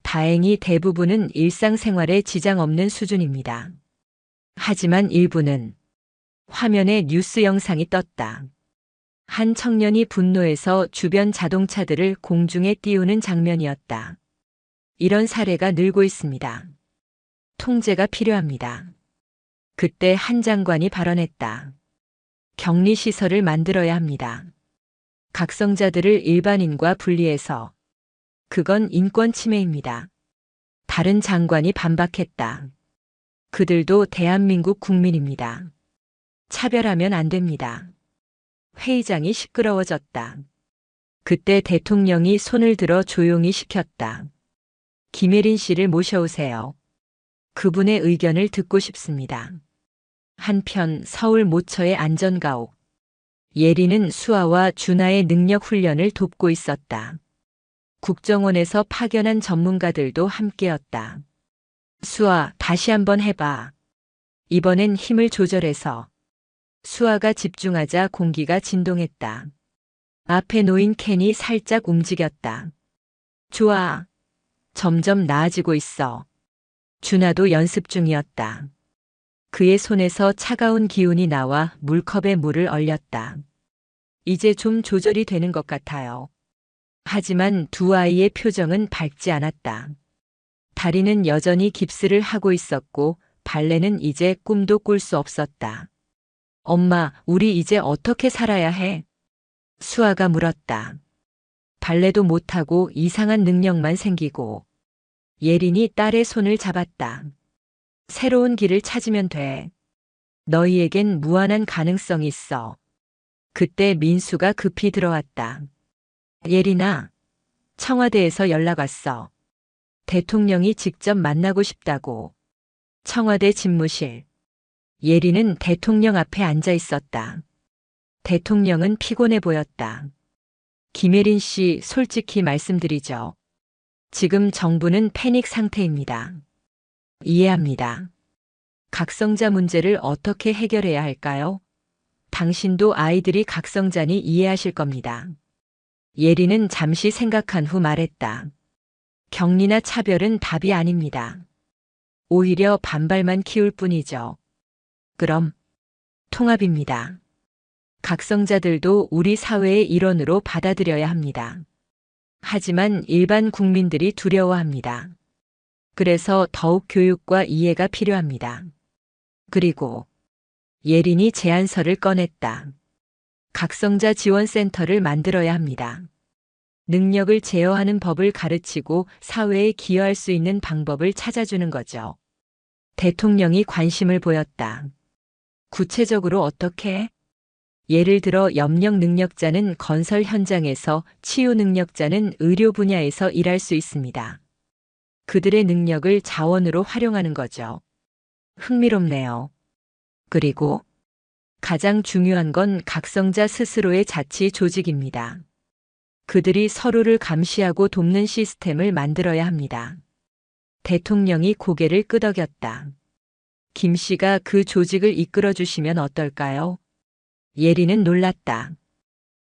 B: 다행히 대부분은 일상생활에 지장 없는 수준입니다. 하지만 일부는 화면에 뉴스 영상이 떴다. 한 청년이 분노해서 주변 자동차들을 공중에 띄우는 장면이었다. 이런 사례가 늘고 있습니다. 통제가 필요합니다. 그때 한 장관이 발언했다. 격리시설을 만들어야 합니다. 각성자들을 일반인과 분리해서. 그건 인권 침해입니다. 다른 장관이 반박했다. 그들도 대한민국 국민입니다. 차별하면 안 됩니다. 회의장이 시끄러워졌다. 그때 대통령이 손을 들어 조용히 시켰다. 김예린 씨를 모셔오세요. 그분의 의견을 듣고 싶습니다. 한편 서울 모처의 안전가옥. 예린은 수아와 준하의 능력 훈련을 돕고 있었다. 국정원에서 파견한 전문가들도 함께였다. 수아, 다시 한번 해봐. 이번엔 힘을 조절해서. 수아가 집중하자 공기가 진동했다. 앞에 놓인 캔이 살짝 움직였다. 좋아. 점점 나아지고 있어. 준하도 연습 중이었다. 그의 손에서 차가운 기운이 나와 물컵에 물을 얼렸다. 이제 좀 조절이 되는 것 같아요. 하지만 두 아이의 표정은 밝지 않았다. 다리는 여전히 깁스를 하고 있었고 발레는 이제 꿈도 꿀 수 없었다. 엄마, 우리 이제 어떻게 살아야 해? 수아가 물었다. 발레도 못하고 이상한 능력만 생기고. 예린이 딸의 손을 잡았다. 새로운 길을 찾으면 돼. 너희에겐 무한한 가능성이 있어. 그때 민수가 급히 들어왔다. 예린아, 청와대에서 연락 왔어. 대통령이 직접 만나고 싶다고. 청와대 집무실. 예린은 대통령 앞에 앉아 있었다. 대통령은 피곤해 보였다. 김예린 씨, 솔직히 말씀드리죠. 지금 정부는 패닉 상태입니다. 이해합니다. 각성자 문제를 어떻게 해결해야 할까요? 당신도 아이들이 각성자니 이해하실 겁니다. 예린은 잠시 생각한 후 말했다. 격리나 차별은 답이 아닙니다. 오히려 반발만 키울 뿐이죠. 그럼 통합입니다. 각성자들도 우리 사회의 일원으로 받아들여야 합니다. 하지만 일반 국민들이 두려워합니다. 그래서 더욱 교육과 이해가 필요합니다. 그리고 예린이 제안서를 꺼냈다. 각성자 지원센터를 만들어야 합니다. 능력을 제어하는 법을 가르치고 사회에 기여할 수 있는 방법을 찾아주는 거죠. 대통령이 관심을 보였다. 구체적으로 어떻게? 예를 들어 염력 능력자는 건설 현장에서, 치유 능력자는 의료 분야에서 일할 수 있습니다. 그들의 능력을 자원으로 활용하는 거죠. 흥미롭네요. 그리고 가장 중요한 건 각성자 스스로의 자치 조직입니다. 그들이 서로를 감시하고 돕는 시스템을 만들어야 합니다. 대통령이 고개를 끄덕였다. 김 씨가 그 조직을 이끌어 주시면 어떨까요? 예리는 놀랐다.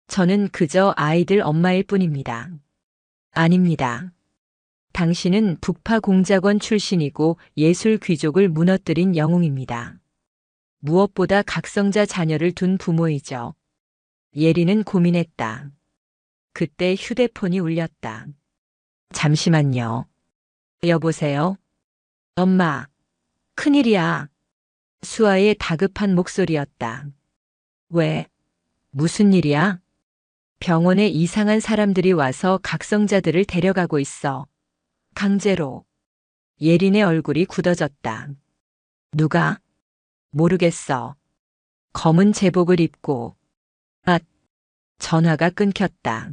B: 저는 그저 아이들 엄마일 뿐입니다. 아닙니다. 당신은 북파 공작원 출신이고 예술 귀족을 무너뜨린 영웅입니다. 무엇보다 각성자 자녀를 둔 부모이죠. 예리는 고민했다. 그때 휴대폰이 울렸다. 잠시만요. 여보세요? 엄마, 큰일이야. 수아의 다급한 목소리였다. 왜? 무슨 일이야? 병원에 이상한 사람들이 와서 각성자들을 데려가고 있어. 강제로. 예린의 얼굴이 굳어졌다. 누가? 모르겠어. 검은 제복을 입고. 아, 전화가 끊겼다.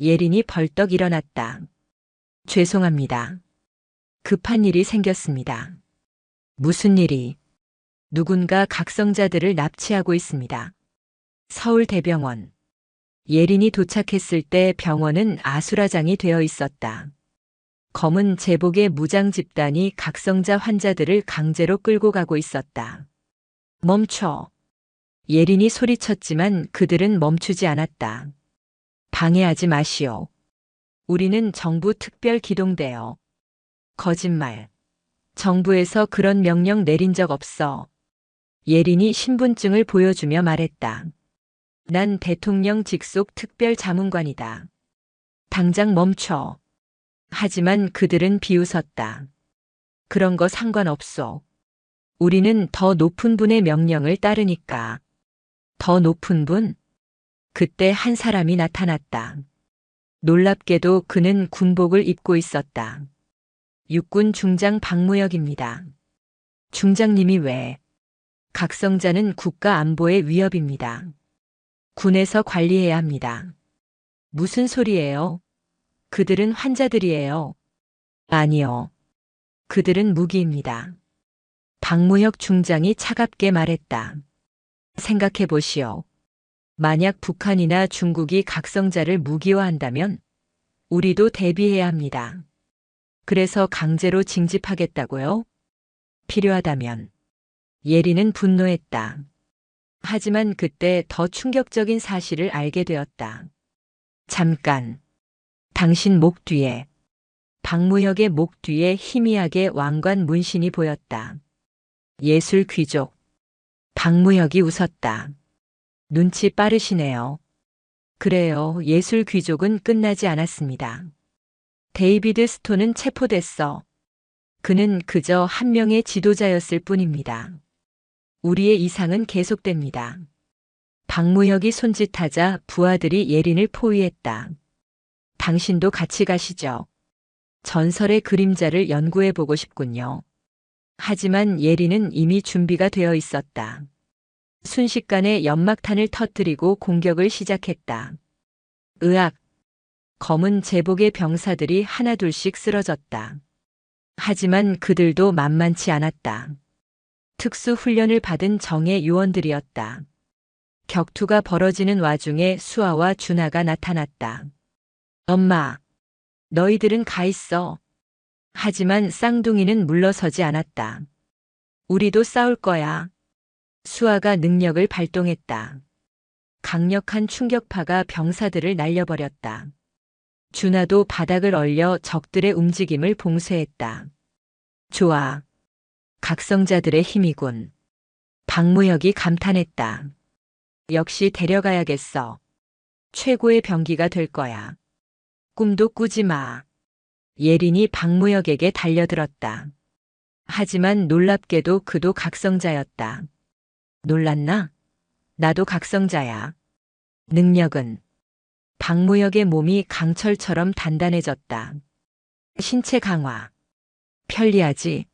B: 예린이 벌떡 일어났다. 죄송합니다. 급한 일이 생겼습니다. 무슨 일이? 누군가 각성자들을 납치하고 있습니다. 서울대병원. 예린이 도착했을 때 병원은 아수라장이 되어 있었다. 검은 제복의 무장 집단이 각성자 환자들을 강제로 끌고 가고 있었다. 멈춰. 예린이 소리쳤지만 그들은 멈추지 않았다. 방해하지 마시오. 우리는 정부 특별기동대요. 거짓말. 정부에서 그런 명령 내린 적 없어. 예린이 신분증을 보여주며 말했다. 난 대통령 직속 특별자문관이다. 당장 멈춰. 하지만 그들은 비웃었다. 그런 거 상관없어. 우리는 더 높은 분의 명령을 따르니까. 더 높은 분? 그때 한 사람이 나타났다. 놀랍게도 그는 군복을 입고 있었다. 육군 중장 박무혁입니다. 중장님이 왜? 각성자는 국가 안보의 위협입니다. 군에서 관리해야 합니다. 무슨 소리예요? 그들은 환자들이에요. 아니요. 그들은 무기입니다. 박무혁 중장이 차갑게 말했다. 생각해 보시오. 만약 북한이나 중국이 각성자를 무기화한다면 우리도 대비해야 합니다. 그래서 강제로 징집하겠다고요? 필요하다면. 예리는 분노했다. 하지만 그때 더 충격적인 사실을 알게 되었다. 잠깐. 당신 목 뒤에. 박무혁의 목 뒤에 희미하게 왕관 문신이 보였다. 예술 귀족. 박무혁이 웃었다. 눈치 빠르시네요. 그래요, 예술 귀족은 끝나지 않았습니다. 데이비드 스톤은 체포됐어. 그는 그저 한 명의 지도자였을 뿐입니다. 우리의 이상은 계속됩니다. 박무혁이 손짓하자 부하들이 예린을 포위했다. 당신도 같이 가시죠. 전설의 그림자를 연구해 보고 싶군요. 하지만 예린은 이미 준비가 되어 있었다. 순식간에 연막탄을 터뜨리고 공격을 시작했다. 으악! 검은 제복의 병사들이 하나둘씩 쓰러졌다. 하지만 그들도 만만치 않았다. 특수 훈련을 받은 정예 요원들이었다. 격투가 벌어지는 와중에 수아와 준하가 나타났다. 엄마, 너희들은 가 있어. 하지만 쌍둥이는 물러서지 않았다. 우리도 싸울 거야. 수아가 능력을 발동했다. 강력한 충격파가 병사들을 날려버렸다. 준하도 바닥을 얼려 적들의 움직임을 봉쇄했다. 좋아. 각성자들의 힘이군. 박무혁이 감탄했다. 역시 데려가야겠어. 최고의 병기가 될 거야. 꿈도 꾸지 마. 예린이 박무혁에게 달려들었다. 하지만 놀랍게도 그도 각성자였다. 놀랐나? 나도 각성자야. 능력은? 박무혁의 몸이 강철처럼 단단해졌다. 신체 강화. 편리하지.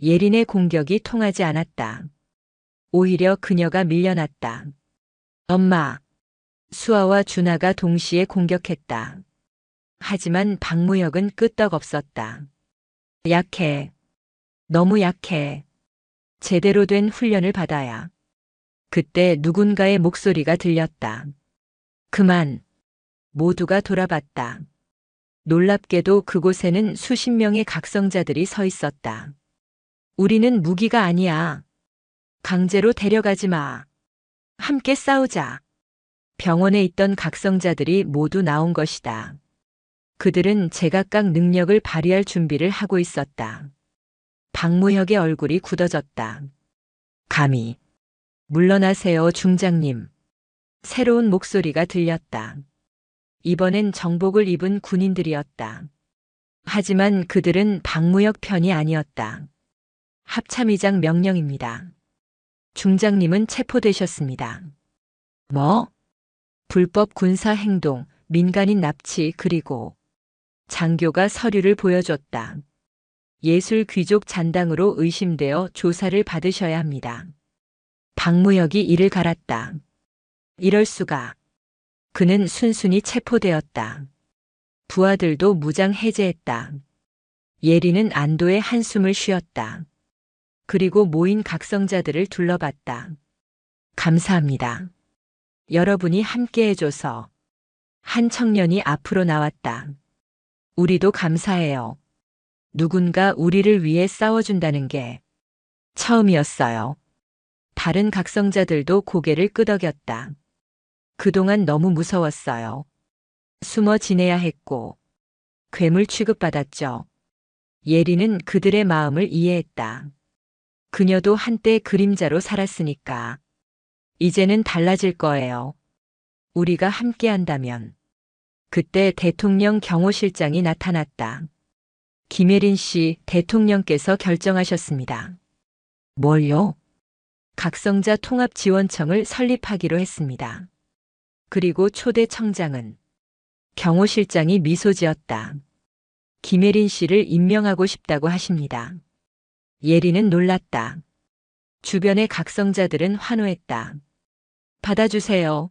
B: 예린의 공격이 통하지 않았다. 오히려 그녀가 밀려났다. 엄마. 수아와 준하가 동시에 공격했다. 하지만 박무혁은 끄떡없었다. 약해. 너무 약해. 제대로 된 훈련을 받아야. 그때 누군가의 목소리가 들렸다. 그만. 모두가 돌아봤다. 놀랍게도 그곳에는 수십 명의 각성자들이 서 있었다. 우리는 무기가 아니야. 강제로 데려가지 마. 함께 싸우자. 병원에 있던 각성자들이 모두 나온 것이다. 그들은 제각각 능력을 발휘할 준비를 하고 있었다. 박무혁의 얼굴이 굳어졌다. 감히. 물러나세요, 중장님. 새로운 목소리가 들렸다. 이번엔 정복을 입은 군인들이었다. 하지만 그들은 박무혁 편이 아니었다. 합참의장 명령입니다. 중장님은 체포되셨습니다. 뭐? 불법 군사 행동, 민간인 납치, 그리고 장교가 서류를 보여줬다. 예술 귀족 잔당으로 의심되어 조사를 받으셔야 합니다. 박무혁이 이를 갈았다. 이럴 수가. 그는 순순히 체포되었다. 부하들도 무장 해제했다. 예리는 안도의 한숨을 쉬었다. 그리고 모인 각성자들을 둘러봤다. 감사합니다. 여러분이 함께 해줘서. 한 청년이 앞으로 나왔다. 우리도 감사해요. 누군가 우리를 위해 싸워준다는 게 처음이었어요. 다른 각성자들도 고개를 끄덕였다. 그동안 너무 무서웠어요. 숨어 지내야 했고 괴물 취급받았죠. 예리는 그들의 마음을 이해했다. 그녀도 한때 그림자로 살았으니까. 이제는 달라질 거예요. 우리가 함께 한다면. 그때 대통령 경호실장이 나타났다. 김예린 씨, 대통령께서 결정하셨습니다. 뭘요? 각성자 통합지원청을 설립하기로 했습니다. 그리고 초대 청장은 경호실장이 미소 지었다. 김예린 씨를 임명하고 싶다고 하십니다. 예리는 놀랐다. 주변의 각성자들은 환호했다. 받아주세요.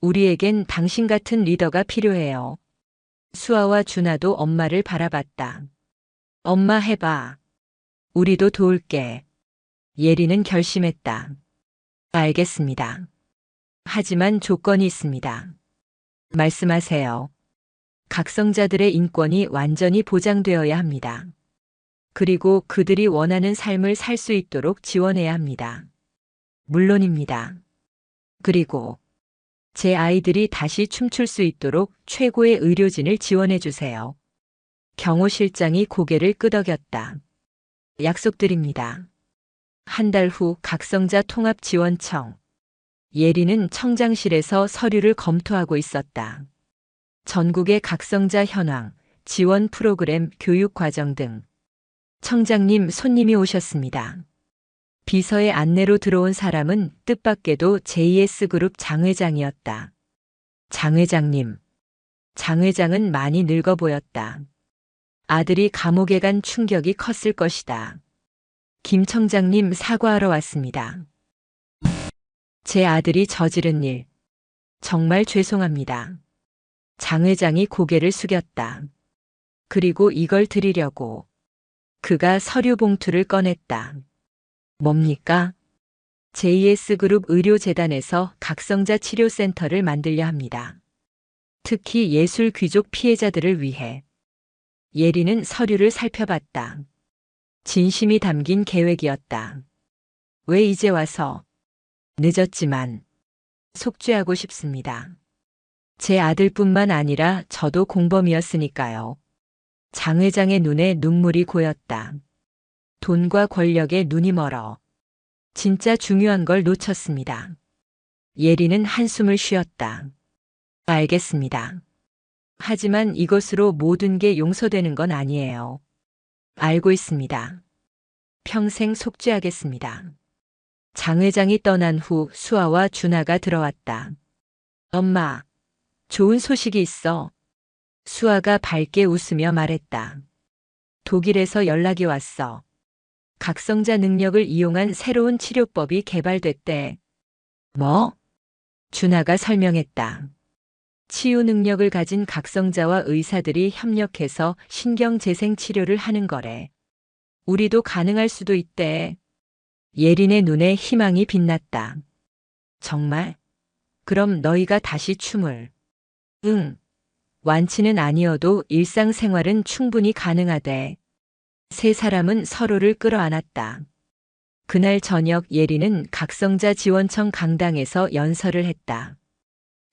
B: 우리에겐 당신 같은 리더가 필요해요. 수아와 준아도 엄마를 바라봤다. 엄마 해봐. 우리도 도울게. 예리는 결심했다. 알겠습니다. 하지만 조건이 있습니다. 말씀하세요. 각성자들의 인권이 완전히 보장되어야 합니다. 그리고 그들이 원하는 삶을 살 수 있도록 지원해야 합니다. 물론입니다. 그리고 제 아이들이 다시 춤출 수 있도록 최고의 의료진을 지원해 주세요. 경호실장이 고개를 끄덕였다. 약속드립니다. 한 달 후 각성자 통합지원청. 예리는 청장실에서 서류를 검토하고 있었다. 전국의 각성자 현황, 지원 프로그램, 교육 과정 등. 청장님, 손님이 오셨습니다. 비서의 안내로 들어온 사람은 뜻밖에도 JS그룹 장 회장이었다. 장 회장님. 장 회장은 많이 늙어 보였다. 아들이 감옥에 간 충격이 컸을 것이다. 김 청장님, 사과하러 왔습니다. 제 아들이 저지른 일. 정말 죄송합니다. 장 회장이 고개를 숙였다. 그리고 이걸 드리려고. 그가 서류 봉투를 꺼냈다. 뭡니까? JS그룹 의료재단에서 각성자 치료센터를 만들려 합니다. 특히 예술 귀족 피해자들을 위해. 예리는 서류를 살펴봤다. 진심이 담긴 계획이었다. 왜 이제 와서? 늦었지만 속죄하고 싶습니다. 제 아들뿐만 아니라 저도 공범이었으니까요. 장 회장의 눈에 눈물이 고였다. 돈과 권력에 눈이 멀어. 진짜 중요한 걸 놓쳤습니다. 예리는 한숨을 쉬었다. 알겠습니다. 하지만 이것으로 모든 게 용서되는 건 아니에요. 알고 있습니다. 평생 속죄하겠습니다. 장 회장이 떠난 후 수아와 준아가 들어왔다. 엄마, 좋은 소식이 있어. 수아가 밝게 웃으며 말했다. 독일에서 연락이 왔어. 각성자 능력을 이용한 새로운 치료법이 개발됐대. 뭐? 준아가 설명했다. 치유 능력을 가진 각성자와 의사들이 협력해서 신경재생 치료를 하는 거래. 우리도 가능할 수도 있대. 예린의 눈에 희망이 빛났다. 정말? 그럼 너희가 다시 춤을. 응. 완치는 아니어도 일상생활은 충분히 가능하대. 세 사람은 서로를 끌어안았다. 그날 저녁 예리는 각성자 지원청 강당에서 연설을 했다.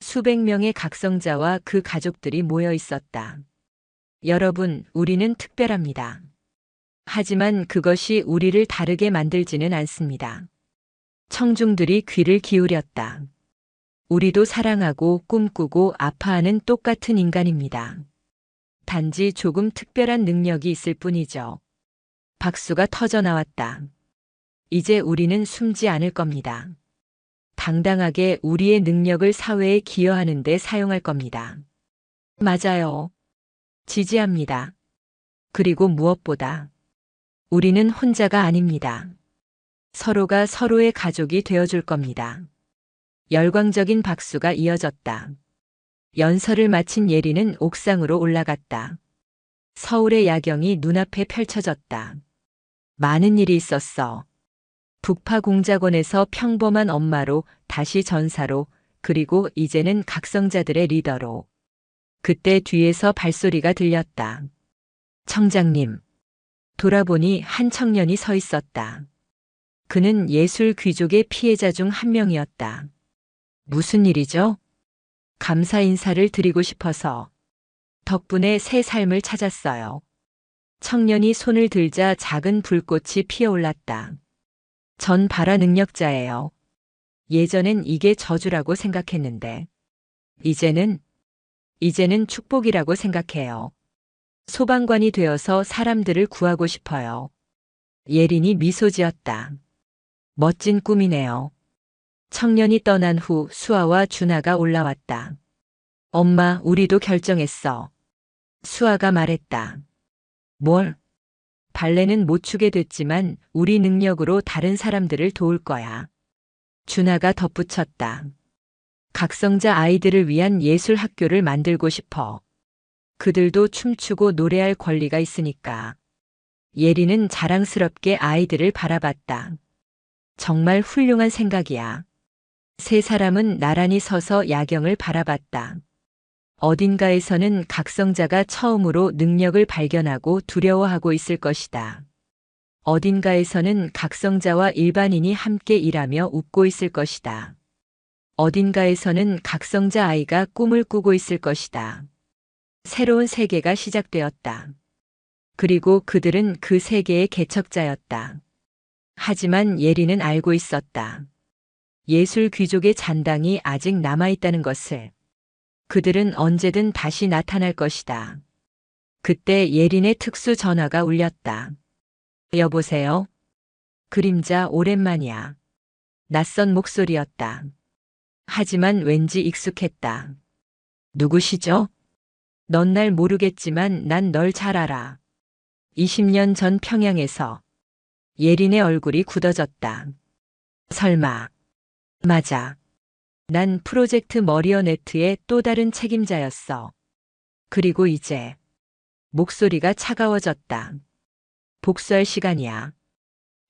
B: 수백 명의 각성자와 그 가족들이 모여 있었다. 여러분, 우리는 특별합니다. 하지만 그것이 우리를 다르게 만들지는 않습니다. 청중들이 귀를 기울였다. 우리도 사랑하고 꿈꾸고 아파하는 똑같은 인간입니다. 단지 조금 특별한 능력이 있을 뿐이죠. 박수가 터져 나왔다. 이제 우리는 숨지 않을 겁니다. 당당하게 우리의 능력을 사회에 기여하는 데 사용할 겁니다. 맞아요. 지지합니다. 그리고 무엇보다 우리는 혼자가 아닙니다. 서로가 서로의 가족이 되어줄 겁니다. 열광적인 박수가 이어졌다. 연설을 마친 예리는 옥상으로 올라갔다. 서울의 야경이 눈앞에 펼쳐졌다. 많은 일이 있었어. 북파 공작원에서 평범한 엄마로 다시 전사로, 그리고 이제는 각성자들의 리더로. 그때 뒤에서 발소리가 들렸다. 청장님. 돌아보니 한 청년이 서 있었다. 그는 예술 귀족의 피해자 중 한 명이었다. 무슨 일이죠? 감사 인사를 드리고 싶어서. 덕분에 새 삶을 찾았어요. 청년이 손을 들자 작은 불꽃이 피어올랐다. 전 발화 능력자예요. 예전엔 이게 저주라고 생각했는데, 이제는 축복이라고 생각해요. 소방관이 되어서 사람들을 구하고 싶어요. 예린이 미소 지었다. 멋진 꿈이네요. 청년이 떠난 후 수아와 준하가 올라왔다. 엄마, 우리도 결정했어. 수아가 말했다. 뭘? 발레는 못 추게 됐지만 우리 능력으로 다른 사람들을 도울 거야. 준하가 덧붙였다. 각성자 아이들을 위한 예술 학교를 만들고 싶어. 그들도 춤추고 노래할 권리가 있으니까. 예리는 자랑스럽게 아이들을 바라봤다. 정말 훌륭한 생각이야. 세 사람은 나란히 서서 야경을 바라봤다. 어딘가에서는 각성자가 처음으로 능력을 발견하고 두려워하고 있을 것이다. 어딘가에서는 각성자와 일반인이 함께 일하며 웃고 있을 것이다. 어딘가에서는 각성자 아이가 꿈을 꾸고 있을 것이다. 새로운 세계가 시작되었다. 그리고 그들은 그 세계의 개척자였다. 하지만 예리는 알고 있었다. 예술 귀족의 잔당이 아직 남아있다는 것을. 그들은 언제든 다시 나타날 것이다. 그때 예린의 특수 전화가 울렸다. 여보세요? 그림자 오랜만이야. 낯선 목소리였다. 하지만 왠지 익숙했다. 누구시죠? 넌 날 모르겠지만 난 널 잘 알아. 20년 전 평양에서. 예린의 얼굴이 굳어졌다. 설마. 맞아. 난 프로젝트 머리어네트의 또 다른 책임자였어. 그리고 이제. 목소리가 차가워졌다. 복수할 시간이야.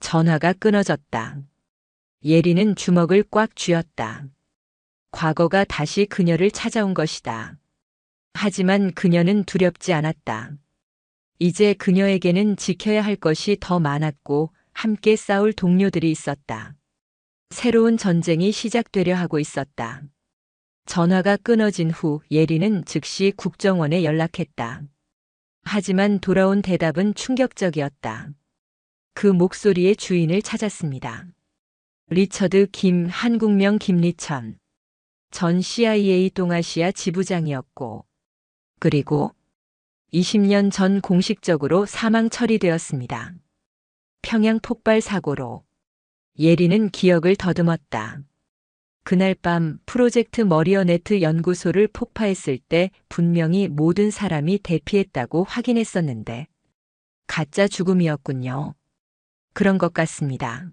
B: 전화가 끊어졌다. 예린은 주먹을 꽉 쥐었다. 과거가 다시 그녀를 찾아온 것이다. 하지만 그녀는 두렵지 않았다. 이제 그녀에게는 지켜야 할 것이 더 많았고 함께 싸울 동료들이 있었다. 새로운 전쟁이 시작되려 하고 있었다. 전화가 끊어진 후 예린은 즉시 국정원에 연락했다. 하지만 돌아온 대답은 충격적이었다. 그 목소리의 주인을 찾았습니다. 리처드 김, 한국명 김리천. 전 CIA 동아시아 지부장이었고, 그리고 20년 전 공식적으로 사망 처리되었습니다. 평양 폭발 사고로. 예린은 기억을 더듬었다. 그날 밤 프로젝트 머리어네트 연구소를 폭파했을 때 분명히 모든 사람이 대피했다고 확인했었는데 가짜 죽음이었군요. 그런 것 같습니다.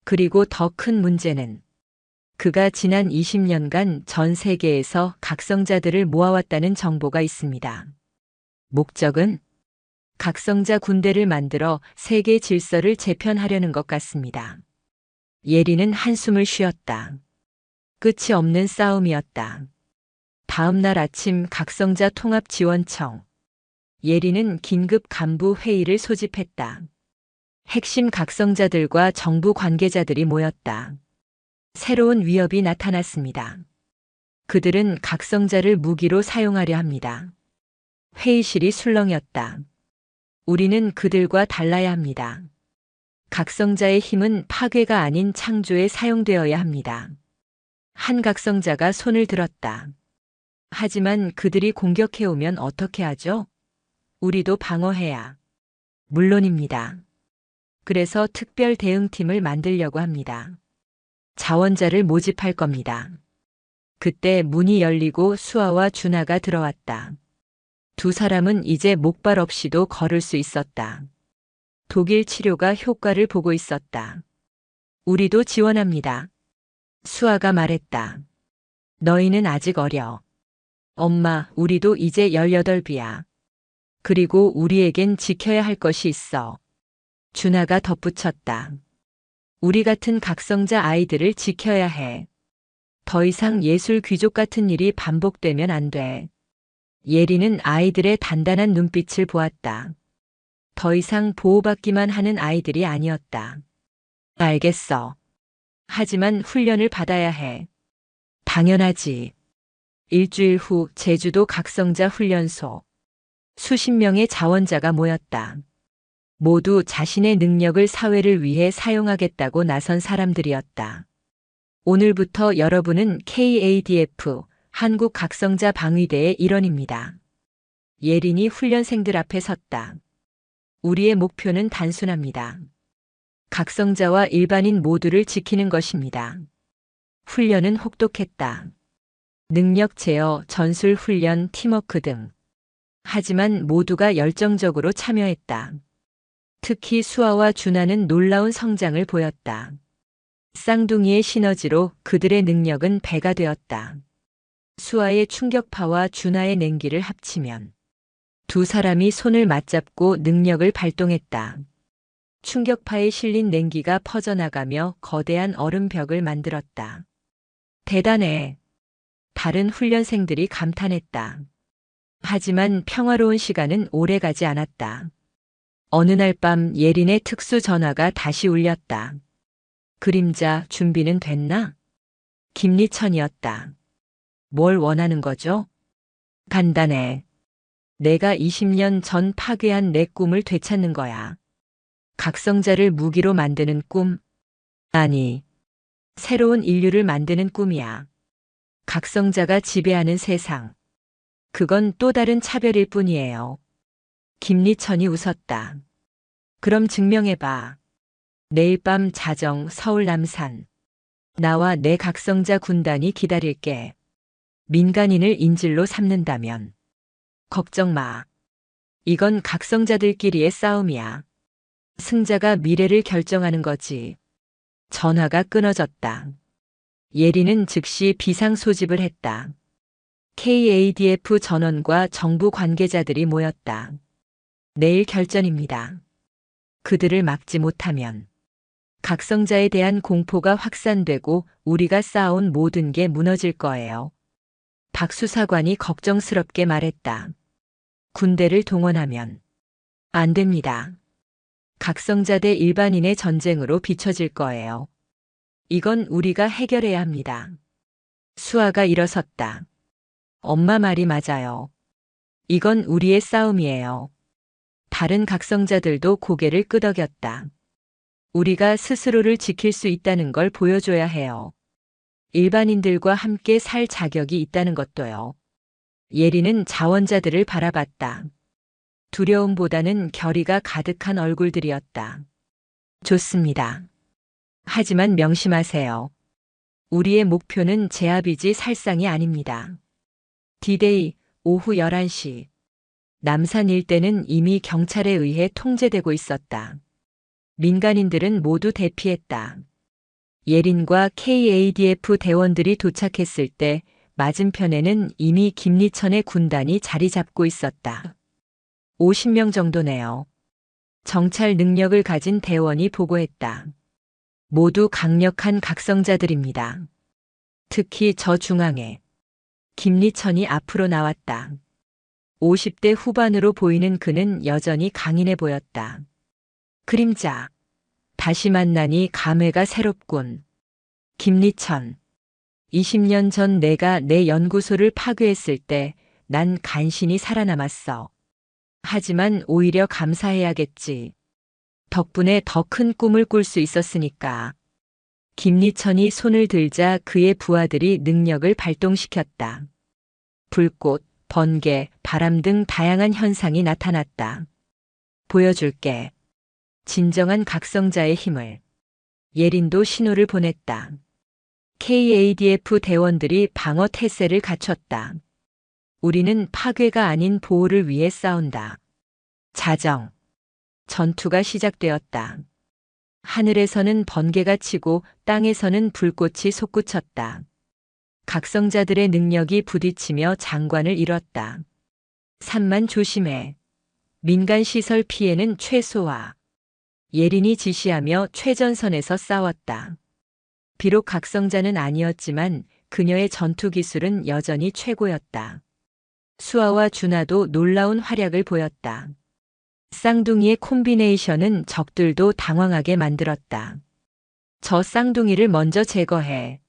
B: 그리고 더 큰 문제는 그가 지난 20년간 전 세계에서 각성자들을 모아왔다는 정보가 있습니다. 목적은 각성자 군대를 만들어 세계 질서를 재편하려는 것 같습니다. 예린은 한숨을 쉬었다. 끝이 없는 싸움이었다. 다음 날 아침 각성자 통합지원청. 예리는 긴급 간부 회의를 소집했다. 핵심 각성자들과 정부 관계자들이 모였다. 새로운 위협이 나타났습니다. 그들은 각성자를 무기로 사용하려 합니다. 회의실이 술렁였다. 우리는 그들과 달라야 합니다. 각성자의 힘은 파괴가 아닌 창조에 사용되어야 합니다. 한 각성자가 손을 들었다. 하지만 그들이 공격해오면 어떻게 하죠? 우리도 방어해야. 물론입니다. 그래서 특별 대응팀을 만들려고 합니다. 자원자를 모집할 겁니다. 그때 문이 열리고 수아와 준하가 들어왔다. 두 사람은 이제 목발 없이도 걸을 수 있었다. 독일 치료가 효과를 보고 있었다. 우리도 지원합니다. 수아가 말했다. 너희는 아직 어려. 엄마, 우리도 이제 18이야. 그리고 우리에겐 지켜야 할 것이 있어. 준하가 덧붙였다. 우리 같은 각성자 아이들을 지켜야 해. 더 이상 예술 귀족 같은 일이 반복되면 안 돼. 예리는 아이들의 단단한 눈빛을 보았다. 더 이상 보호받기만 하는 아이들이 아니었다. 알겠어. 하지만 훈련을 받아야 해. 당연하지. 일주일 후 제주도 각성자 훈련소. 수십 명의 자원자가 모였다. 모두 자신의 능력을 사회를 위해 사용하겠다고 나선 사람들이었다. 오늘부터 여러분은 KADF 한국 각성자 방위대의 일원입니다. 예린이 훈련생들 앞에 섰다. 우리의 목표는 단순합니다. 각성자와 일반인 모두를 지키는 것입니다. 훈련은 혹독했다. 능력 제어, 전술 훈련, 팀워크 등. 하지만 모두가 열정적으로 참여했다. 특히 수아와 준하는 놀라운 성장을 보였다. 쌍둥이의 시너지로 그들의 능력은 배가 되었다. 수아의 충격파와 준하의 냉기를 합치면 두 사람이 손을 맞잡고 능력을 발동했다. 충격파에 실린 냉기가 퍼져나가며 거대한 얼음벽을 만들었다. 대단해. 다른 훈련생들이 감탄했다. 하지만 평화로운 시간은 오래가지 않았다. 어느 날 밤 예린의 특수 전화가 다시 울렸다. 그림자, 준비는 됐나? 김리천이었다. 뭘 원하는 거죠? 간단해. 내가 20년 전 파괴한 내 꿈을 되찾는 거야. 각성자를 무기로 만드는 꿈? 아니, 새로운 인류를 만드는 꿈이야. 각성자가 지배하는 세상. 그건 또 다른 차별일 뿐이에요. 김리천이 웃었다. 그럼 증명해봐. 내일 밤 자정 서울 남산. 나와 내 각성자 군단이 기다릴게. 민간인을 인질로 삼는다면. 걱정 마. 이건 각성자들끼리의 싸움이야. 승자가 미래를 결정하는 거지. 전화가 끊어졌다. 예리는 즉시 비상 소집을 했다. KADF 전원과 정부 관계자들이 모였다. 내일 결전입니다. 그들을 막지 못하면 각성자에 대한 공포가 확산되고 우리가 쌓아온 모든 게 무너질 거예요. 박 수사관이 걱정스럽게 말했다. 군대를 동원하면 안 됩니다. 각성자 대 일반인의 전쟁으로 비춰질 거예요. 이건 우리가 해결해야 합니다. 수아가 일어섰다. 엄마 말이 맞아요. 이건 우리의 싸움이에요. 다른 각성자들도 고개를 끄덕였다. 우리가 스스로를 지킬 수 있다는 걸 보여줘야 해요. 일반인들과 함께 살 자격이 있다는 것도요. 예리는 자원자들을 바라봤다. 두려움보다는 결의가 가득한 얼굴들이었다. 좋습니다. 하지만 명심하세요. 우리의 목표는 제압이지 살상이 아닙니다. D-Day 오후 11시. 남산 일대는 이미 경찰에 의해 통제되고 있었다. 민간인들은 모두 대피했다. 예린과 KADF 대원들이 도착했을 때 맞은편에는 이미 김리천의 군단이 자리 잡고 있었다. 50명 정도네요. 정찰 능력을 가진 대원이 보고했다. 모두 강력한 각성자들입니다. 특히 저 중앙에 김리천이 앞으로 나왔다. 50대 후반으로 보이는 그는 여전히 강인해 보였다. 그림자. 다시 만나니 감회가 새롭군. 김리천. 20년 전 내가 내 연구소를 파괴했을 때 난 간신히 살아남았어. 하지만 오히려 감사해야겠지. 덕분에 더 큰 꿈을 꿀 수 있었으니까. 김리천이 손을 들자 그의 부하들이 능력을 발동시켰다. 불꽃, 번개, 바람 등 다양한 현상이 나타났다. 보여줄게. 진정한 각성자의 힘을. 예린도 신호를 보냈다. KADF 대원들이 방어 태세를 갖췄다. 우리는 파괴가 아닌 보호를 위해 싸운다. 자정. 전투가 시작되었다. 하늘에서는 번개가 치고 땅에서는 불꽃이 솟구쳤다. 각성자들의 능력이 부딪히며 장관을 이뤘다. 산만 조심해. 민간 시설 피해는 최소화. 예린이 지시하며 최전선에서 싸웠다. 비록 각성자는 아니었지만 그녀의 전투 기술은 여전히 최고였다. 수아와 준하도 놀라운 활약을 보였다. 쌍둥이의 콤비네이션은 적들도 당황하게 만들었다. 저 쌍둥이를 먼저 제거해.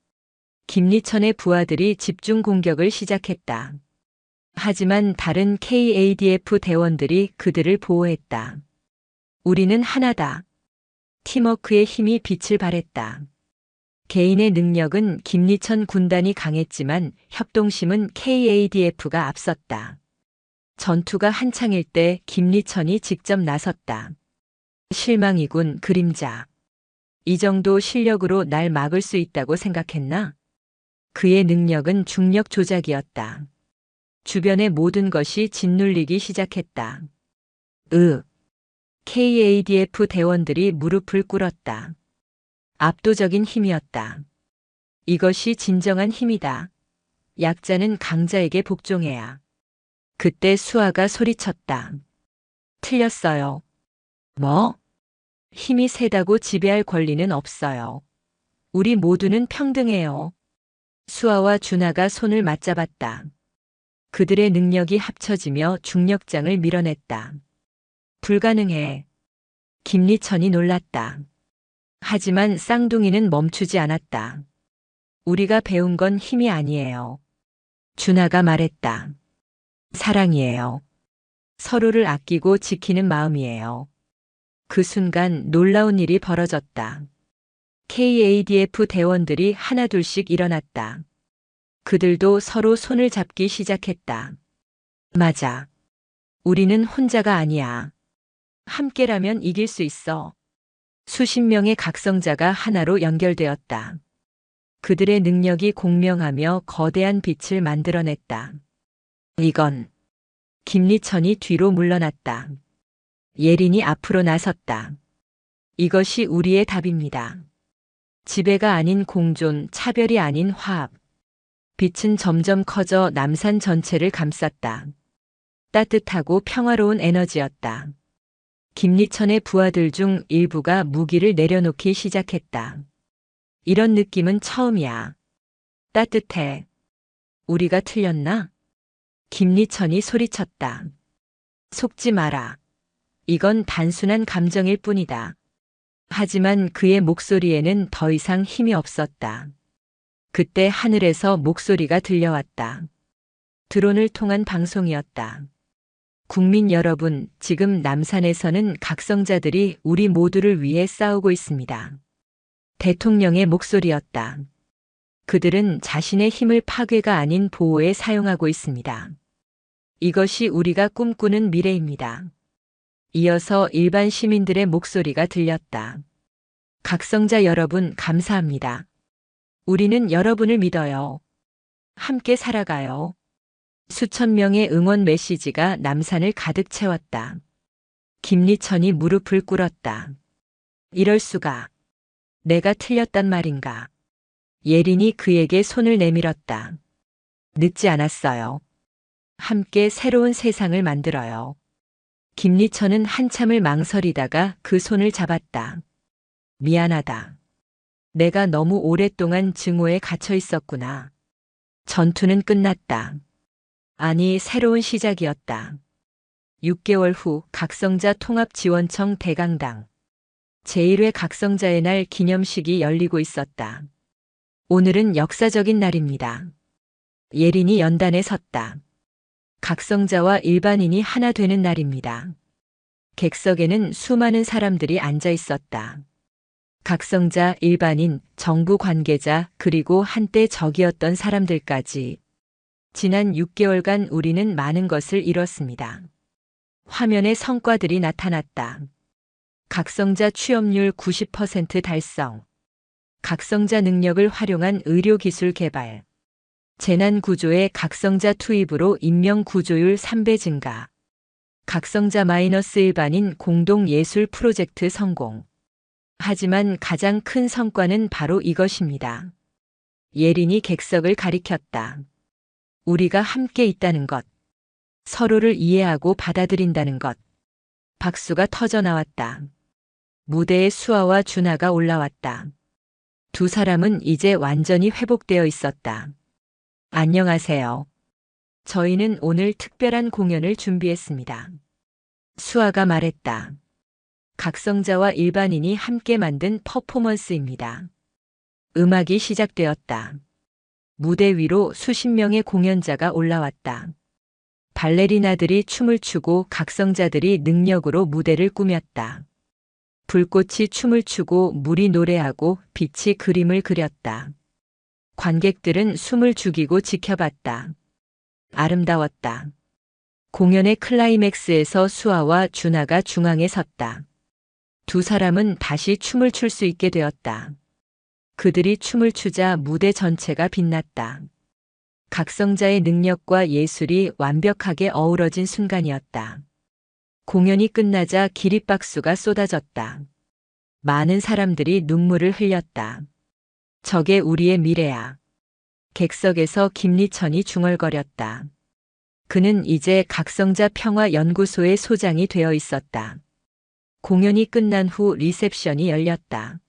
B: 김리천의 부하들이 집중 공격을 시작했다. 하지만 다른 KADF 대원들이 그들을 보호했다. 우리는 하나다. 팀워크의 힘이 빛을 발했다. 개인의 능력은 김리천 군단이 강했지만 협동심은 KADF가 앞섰다. 전투가 한창일 때 김리천이 직접 나섰다. 실망이군, 그림자. 이 정도 실력으로 날 막을 수 있다고 생각했나? 그의 능력은 중력 조작이었다. 주변의 모든 것이 짓눌리기 시작했다. KADF 대원들이 무릎을 꿇었다. 압도적인 힘이었다. 이것이 진정한 힘이다. 약자는 강자에게 복종해야. 그때 수아가 소리쳤다. 틀렸어요. 뭐? 힘이 세다고 지배할 권리는 없어요. 우리 모두는 평등해요. 수아와 준하가 손을 맞잡았다. 그들의 능력이 합쳐지며 중력장을 밀어냈다. 불가능해. 김리천이 놀랐다. 하지만 쌍둥이는 멈추지 않았다. 우리가 배운 건 힘이 아니에요. 준하가 말했다. 사랑이에요. 서로를 아끼고 지키는 마음이에요. 그 순간 놀라운 일이 벌어졌다. KADF 대원들이 하나둘씩 일어났다. 그들도 서로 손을 잡기 시작했다. 맞아. 우리는 혼자가 아니야. 함께라면 이길 수 있어. 수십 명의 각성자가 하나로 연결되었다. 그들의 능력이 공명하며 거대한 빛을 만들어냈다. 이건. 김리천이 뒤로 물러났다. 예린이 앞으로 나섰다. 이것이 우리의 답입니다. 지배가 아닌 공존, 차별이 아닌 화합. 빛은 점점 커져 남산 전체를 감쌌다. 따뜻하고 평화로운 에너지였다. 김리천의 부하들 중 일부가 무기를 내려놓기 시작했다. 이런 느낌은 처음이야. 따뜻해. 우리가 틀렸나? 김리천이 소리쳤다. 속지 마라. 이건 단순한 감정일 뿐이다. 하지만 그의 목소리에는 더 이상 힘이 없었다. 그때 하늘에서 목소리가 들려왔다. 드론을 통한 방송이었다. 국민 여러분, 지금 남산에서는 각성자들이 우리 모두를 위해 싸우고 있습니다. 대통령의 목소리였다. 그들은 자신의 힘을 파괴가 아닌 보호에 사용하고 있습니다. 이것이 우리가 꿈꾸는 미래입니다. 이어서 일반 시민들의 목소리가 들렸다. 각성자 여러분, 감사합니다. 우리는 여러분을 믿어요. 함께 살아가요. 수천 명의 응원 메시지가 남산을 가득 채웠다. 김리천이 무릎을 꿇었다. 이럴 수가. 내가 틀렸단 말인가. 예린이 그에게 손을 내밀었다. 늦지 않았어요. 함께 새로운 세상을 만들어요. 김리천은 한참을 망설이다가 그 손을 잡았다. 미안하다. 내가 너무 오랫동안 증오에 갇혀 있었구나. 전투는 끝났다. 아니, 새로운 시작이었다. 6개월 후 각성자 통합지원청 대강당. 제1회 각성자의 날 기념식이 열리고 있었다. 오늘은 역사적인 날입니다. 예린이 연단에 섰다. 각성자와 일반인이 하나 되는 날입니다. 객석에는 수많은 사람들이 앉아 있었다. 각성자, 일반인, 정부 관계자, 그리고 한때 적이었던 사람들까지. 지난 6개월간 우리는 많은 것을 이뤘습니다. 화면에 성과들이 나타났다. 각성자 취업률 90% 달성. 각성자 능력을 활용한 의료기술 개발. 재난구조의 각성자 투입으로 인명구조율 3배 증가. 각성자 -1반인 공동예술 프로젝트 성공. 하지만 가장 큰 성과는 바로 이것입니다. 예린이 객석을 가리켰다. 우리가 함께 있다는 것. 서로를 이해하고 받아들인다는 것. 박수가 터져 나왔다. 무대에 수아와 준하가 올라왔다. 두 사람은 이제 완전히 회복되어 있었다. 안녕하세요. 저희는 오늘 특별한 공연을 준비했습니다. 수아가 말했다. 각성자와 일반인이 함께 만든 퍼포먼스입니다. 음악이 시작되었다. 무대 위로 수십 명의 공연자가 올라왔다. 발레리나들이 춤을 추고 각성자들이 능력으로 무대를 꾸몄다. 불꽃이 춤을 추고 물이 노래하고 빛이 그림을 그렸다. 관객들은 숨을 죽이고 지켜봤다. 아름다웠다. 공연의 클라이맥스에서 수아와 준하가 중앙에 섰다. 두 사람은 다시 춤을 출 수 있게 되었다. 그들이 춤을 추자 무대 전체가 빛났다. 각성자의 능력과 예술이 완벽하게 어우러진 순간이었다. 공연이 끝나자 기립박수가 쏟아졌다. 많은 사람들이 눈물을 흘렸다. 저게 우리의 미래야. 객석에서 김리천이 중얼거렸다. 그는 이제 각성자 평화연구소의 소장이 되어 있었다. 공연이 끝난 후 리셉션이 열렸다.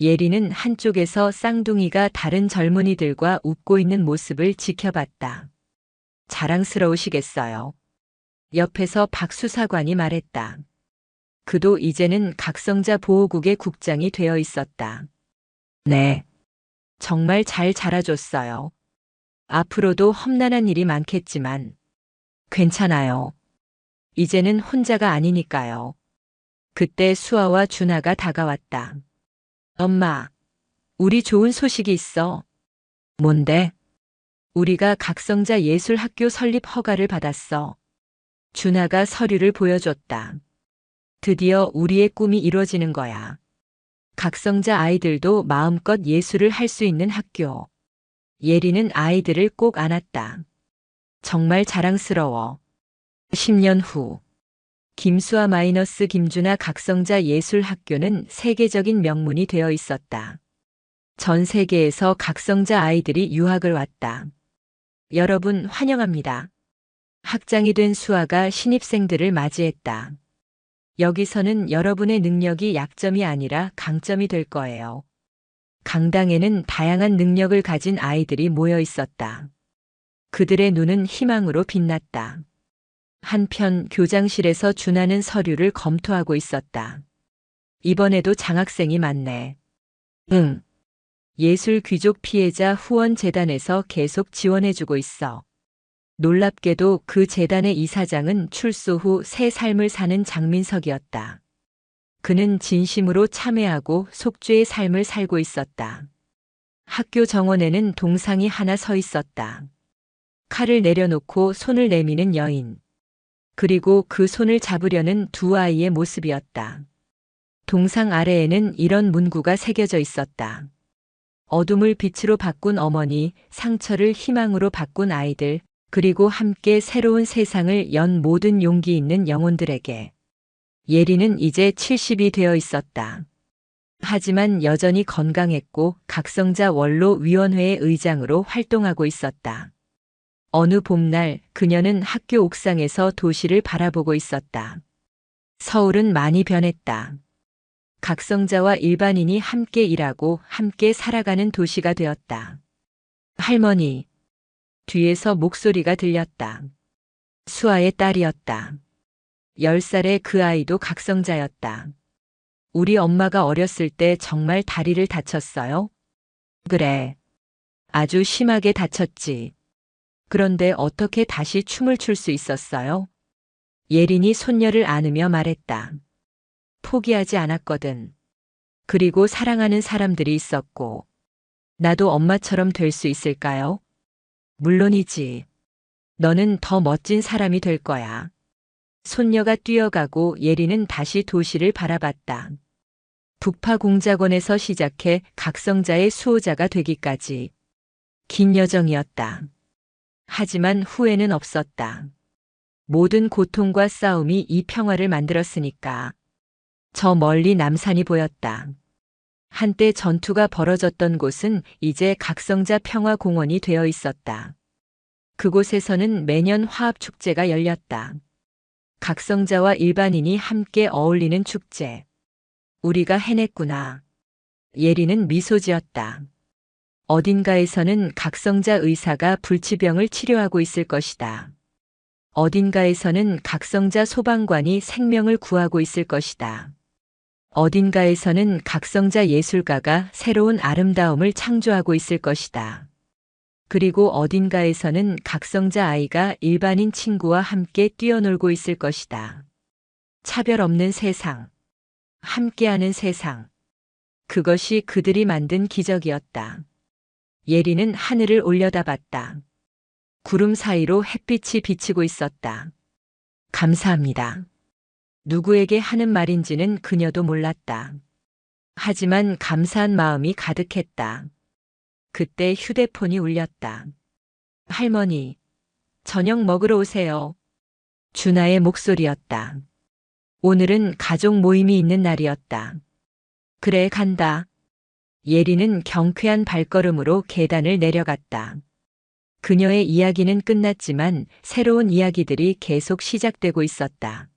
B: 예리는 한쪽에서 쌍둥이가 다른 젊은이들과 웃고 있는 모습을 지켜봤다. 자랑스러우시겠어요. 옆에서 박 수사관이 말했다. 그도 이제는 각성자 보호국의 국장이 되어 있었다. 네. 정말 잘 자라줬어요. 앞으로도 험난한 일이 많겠지만 괜찮아요. 이제는 혼자가 아니니까요. 그때 수아와 준하가 다가왔다. 엄마, 우리 좋은 소식이 있어. 뭔데? 우리가 각성자 예술학교 설립 허가를 받았어. 준하가 서류를 보여줬다. 드디어 우리의 꿈이 이루어지는 거야. 각성자 아이들도 마음껏 예술을 할 수 있는 학교. 예리는 아이들을 꼭 안았다. 정말 자랑스러워. 10년 후. 김수아 마이너스 김준하 각성자 예술학교는 세계적인 명문이 되어 있었다. 전 세계에서 각성자 아이들이 유학을 왔다. 여러분 환영합니다. 학장이 된 수아가 신입생들을 맞이했다. 여기서는 여러분의 능력이 약점이 아니라 강점이 될 거예요. 강당에는 다양한 능력을 가진 아이들이 모여 있었다. 그들의 눈은 희망으로 빛났다. 한편 교장실에서 준하는 서류를 검토하고 있었다. 이번에도 장학생이 많네. 응. 예술 귀족 피해자 후원 재단에서 계속 지원해주고 있어. 놀랍게도 그 재단의 이사장은 출소 후 새 삶을 사는 장민석이었다. 그는 진심으로 참회하고 속죄의 삶을 살고 있었다. 학교 정원에는 동상이 하나 서 있었다. 칼을 내려놓고 손을 내미는 여인. 그리고 그 손을 잡으려는 두 아이의 모습이었다. 동상 아래에는 이런 문구가 새겨져 있었다. 어둠을 빛으로 바꾼 어머니, 상처를 희망으로 바꾼 아이들, 그리고 함께 새로운 세상을 연 모든 용기 있는 영혼들에게. 예리는 이제 70이 되어 있었다. 하지만 여전히 건강했고 각성자 원로 위원회의 의장으로 활동하고 있었다. 어느 봄날 그녀는 학교 옥상에서 도시를 바라보고 있었다. 서울은 많이 변했다. 각성자와 일반인이 함께 일하고 함께 살아가는 도시가 되었다. 할머니, 뒤에서 목소리가 들렸다. 수아의 딸이었다. 10살의 그 아이도 각성자였다. 우리 엄마가 어렸을 때 정말 다리를 다쳤어요? 그래. 아주 심하게 다쳤지. 그런데 어떻게 다시 춤을 출 수 있었어요? 예린이 손녀를 안으며 말했다. 포기하지 않았거든. 그리고 사랑하는 사람들이 있었고. 나도 엄마처럼 될 수 있을까요? 물론이지. 너는 더 멋진 사람이 될 거야. 손녀가 뛰어가고 예린은 다시 도시를 바라봤다. 북파공작원에서 시작해 각성자의 수호자가 되기까지 긴 여정이었다. 하지만 후회는 없었다. 모든 고통과 싸움이 이 평화를 만들었으니까. 저 멀리 남산이 보였다. 한때 전투가 벌어졌던 곳은 이제 각성자 평화공원이 되어 있었다. 그곳에서는 매년 화합축제가 열렸다. 각성자와 일반인이 함께 어울리는 축제. 우리가 해냈구나. 예린은 미소 지었다. 어딘가에서는 각성자 의사가 불치병을 치료하고 있을 것이다. 어딘가에서는 각성자 소방관이 생명을 구하고 있을 것이다. 어딘가에서는 각성자 예술가가 새로운 아름다움을 창조하고 있을 것이다. 그리고 어딘가에서는 각성자 아이가 일반인 친구와 함께 뛰어놀고 있을 것이다. 차별 없는 세상. 함께하는 세상. 그것이 그들이 만든 기적이었다. 예린은 하늘을 올려다봤다. 구름 사이로 햇빛이 비치고 있었다. 감사합니다. 누구에게 하는 말인지는 그녀도 몰랐다. 하지만 감사한 마음이 가득했다. 그때 휴대폰이 울렸다. 할머니, 저녁 먹으러 오세요. 준하의 목소리였다. 오늘은 가족 모임이 있는 날이었다. 그래, 간다. 예린은 경쾌한 발걸음으로 계단을 내려갔다. 그녀의 이야기는 끝났지만 새로운 이야기들이 계속 시작되고 있었다.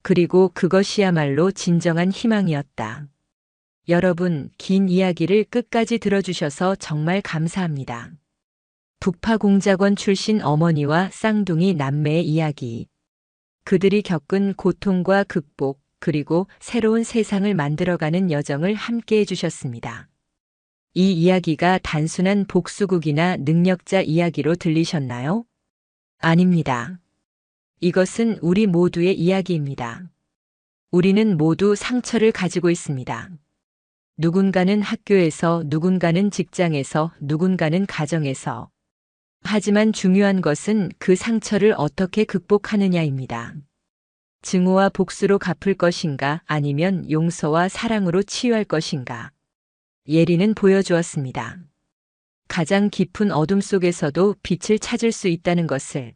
B: 그리고 그것이야말로 진정한 희망이었다. 여러분, 긴 이야기를 끝까지 들어주셔서 정말 감사합니다. 북파공작원 출신 어머니와 쌍둥이 남매의 이야기. 그들이 겪은 고통과 극복, 그리고 새로운 세상을 만들어가는 여정을 함께 해주셨습니다. 이 이야기가 단순한 복수극이나 능력자 이야기로 들리셨나요? 아닙니다. 이것은 우리 모두의 이야기입니다. 우리는 모두 상처를 가지고 있습니다. 누군가는 학교에서, 누군가는 직장에서, 누군가는 가정에서. 하지만 중요한 것은 그 상처를 어떻게 극복하느냐입니다. 증오와 복수로 갚을 것인가, 아니면 용서와 사랑으로 치유할 것인가. 예린은 보여주었습니다. 가장 깊은 어둠 속에서도 빛을 찾을 수 있다는 것을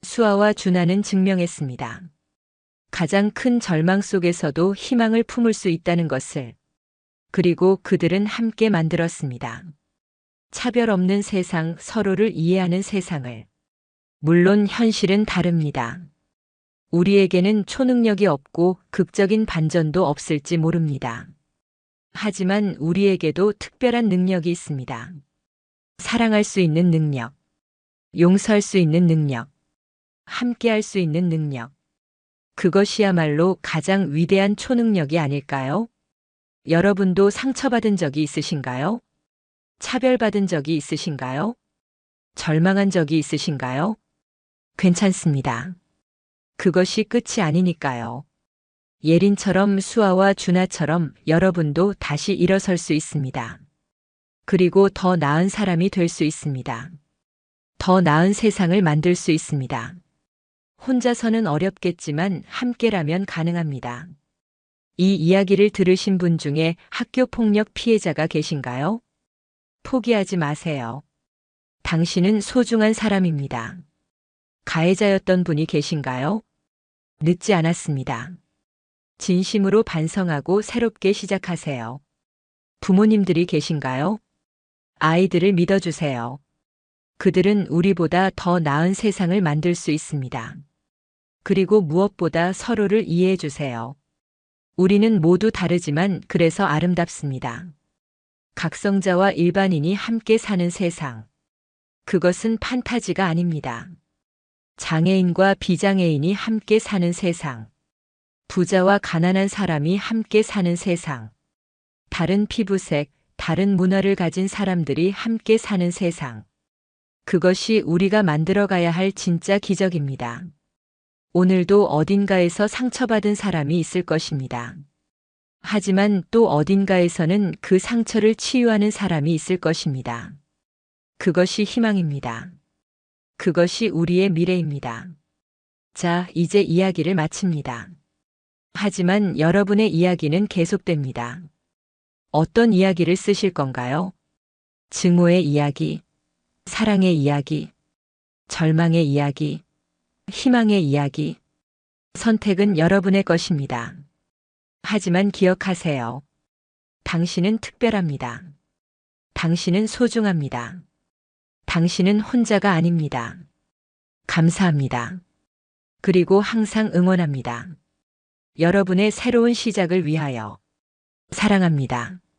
B: 수아와 준하는 증명했습니다. 가장 큰 절망 속에서도 희망을 품을 수 있다는 것을. 그리고 그들은 함께 만들었습니다. 차별 없는 세상, 서로를 이해하는 세상을. 물론 현실은 다릅니다. 우리에게는 초능력이 없고 극적인 반전도 없을지 모릅니다. 하지만 우리에게도 특별한 능력이 있습니다. 사랑할 수 있는 능력, 용서할 수 있는 능력, 함께할 수 있는 능력. 그것이야말로 가장 위대한 초능력이 아닐까요? 여러분도 상처받은 적이 있으신가요? 차별받은 적이 있으신가요? 절망한 적이 있으신가요? 괜찮습니다. 그것이 끝이 아니니까요. 예린처럼, 수아와 준하처럼 여러분도 다시 일어설 수 있습니다. 그리고 더 나은 사람이 될 수 있습니다. 더 나은 세상을 만들 수 있습니다. 혼자서는 어렵겠지만 함께라면 가능합니다. 이 이야기를 들으신 분 중에 학교 폭력 피해자가 계신가요? 포기하지 마세요. 당신은 소중한 사람입니다. 가해자였던 분이 계신가요? 늦지 않았습니다. 진심으로 반성하고 새롭게 시작하세요. 부모님들이 계신가요? 아이들을 믿어주세요. 그들은 우리보다 더 나은 세상을 만들 수 있습니다. 그리고 무엇보다 서로를 이해해 주세요. 우리는 모두 다르지만 그래서 아름답습니다. 각성자와 일반인이 함께 사는 세상. 그것은 판타지가 아닙니다. 장애인과 비장애인이 함께 사는 세상. 부자와 가난한 사람이 함께 사는 세상. 다른 피부색, 다른 문화를 가진 사람들이 함께 사는 세상. 그것이 우리가 만들어가야 할 진짜 기적입니다. 오늘도 어딘가에서 상처받은 사람이 있을 것입니다. 하지만 또 어딘가에서는 그 상처를 치유하는 사람이 있을 것입니다. 그것이 희망입니다. 그것이 우리의 미래입니다. 자, 이제 이야기를 마칩니다. 하지만 여러분의 이야기는 계속됩니다. 어떤 이야기를 쓰실 건가요? 증오의 이야기, 사랑의 이야기, 절망의 이야기, 희망의 이야기. 선택은 여러분의 것입니다. 하지만 기억하세요. 당신은 특별합니다. 당신은 소중합니다. 당신은 혼자가 아닙니다. 감사합니다. 그리고 항상 응원합니다. 여러분의 새로운 시작을 위하여. 사랑합니다.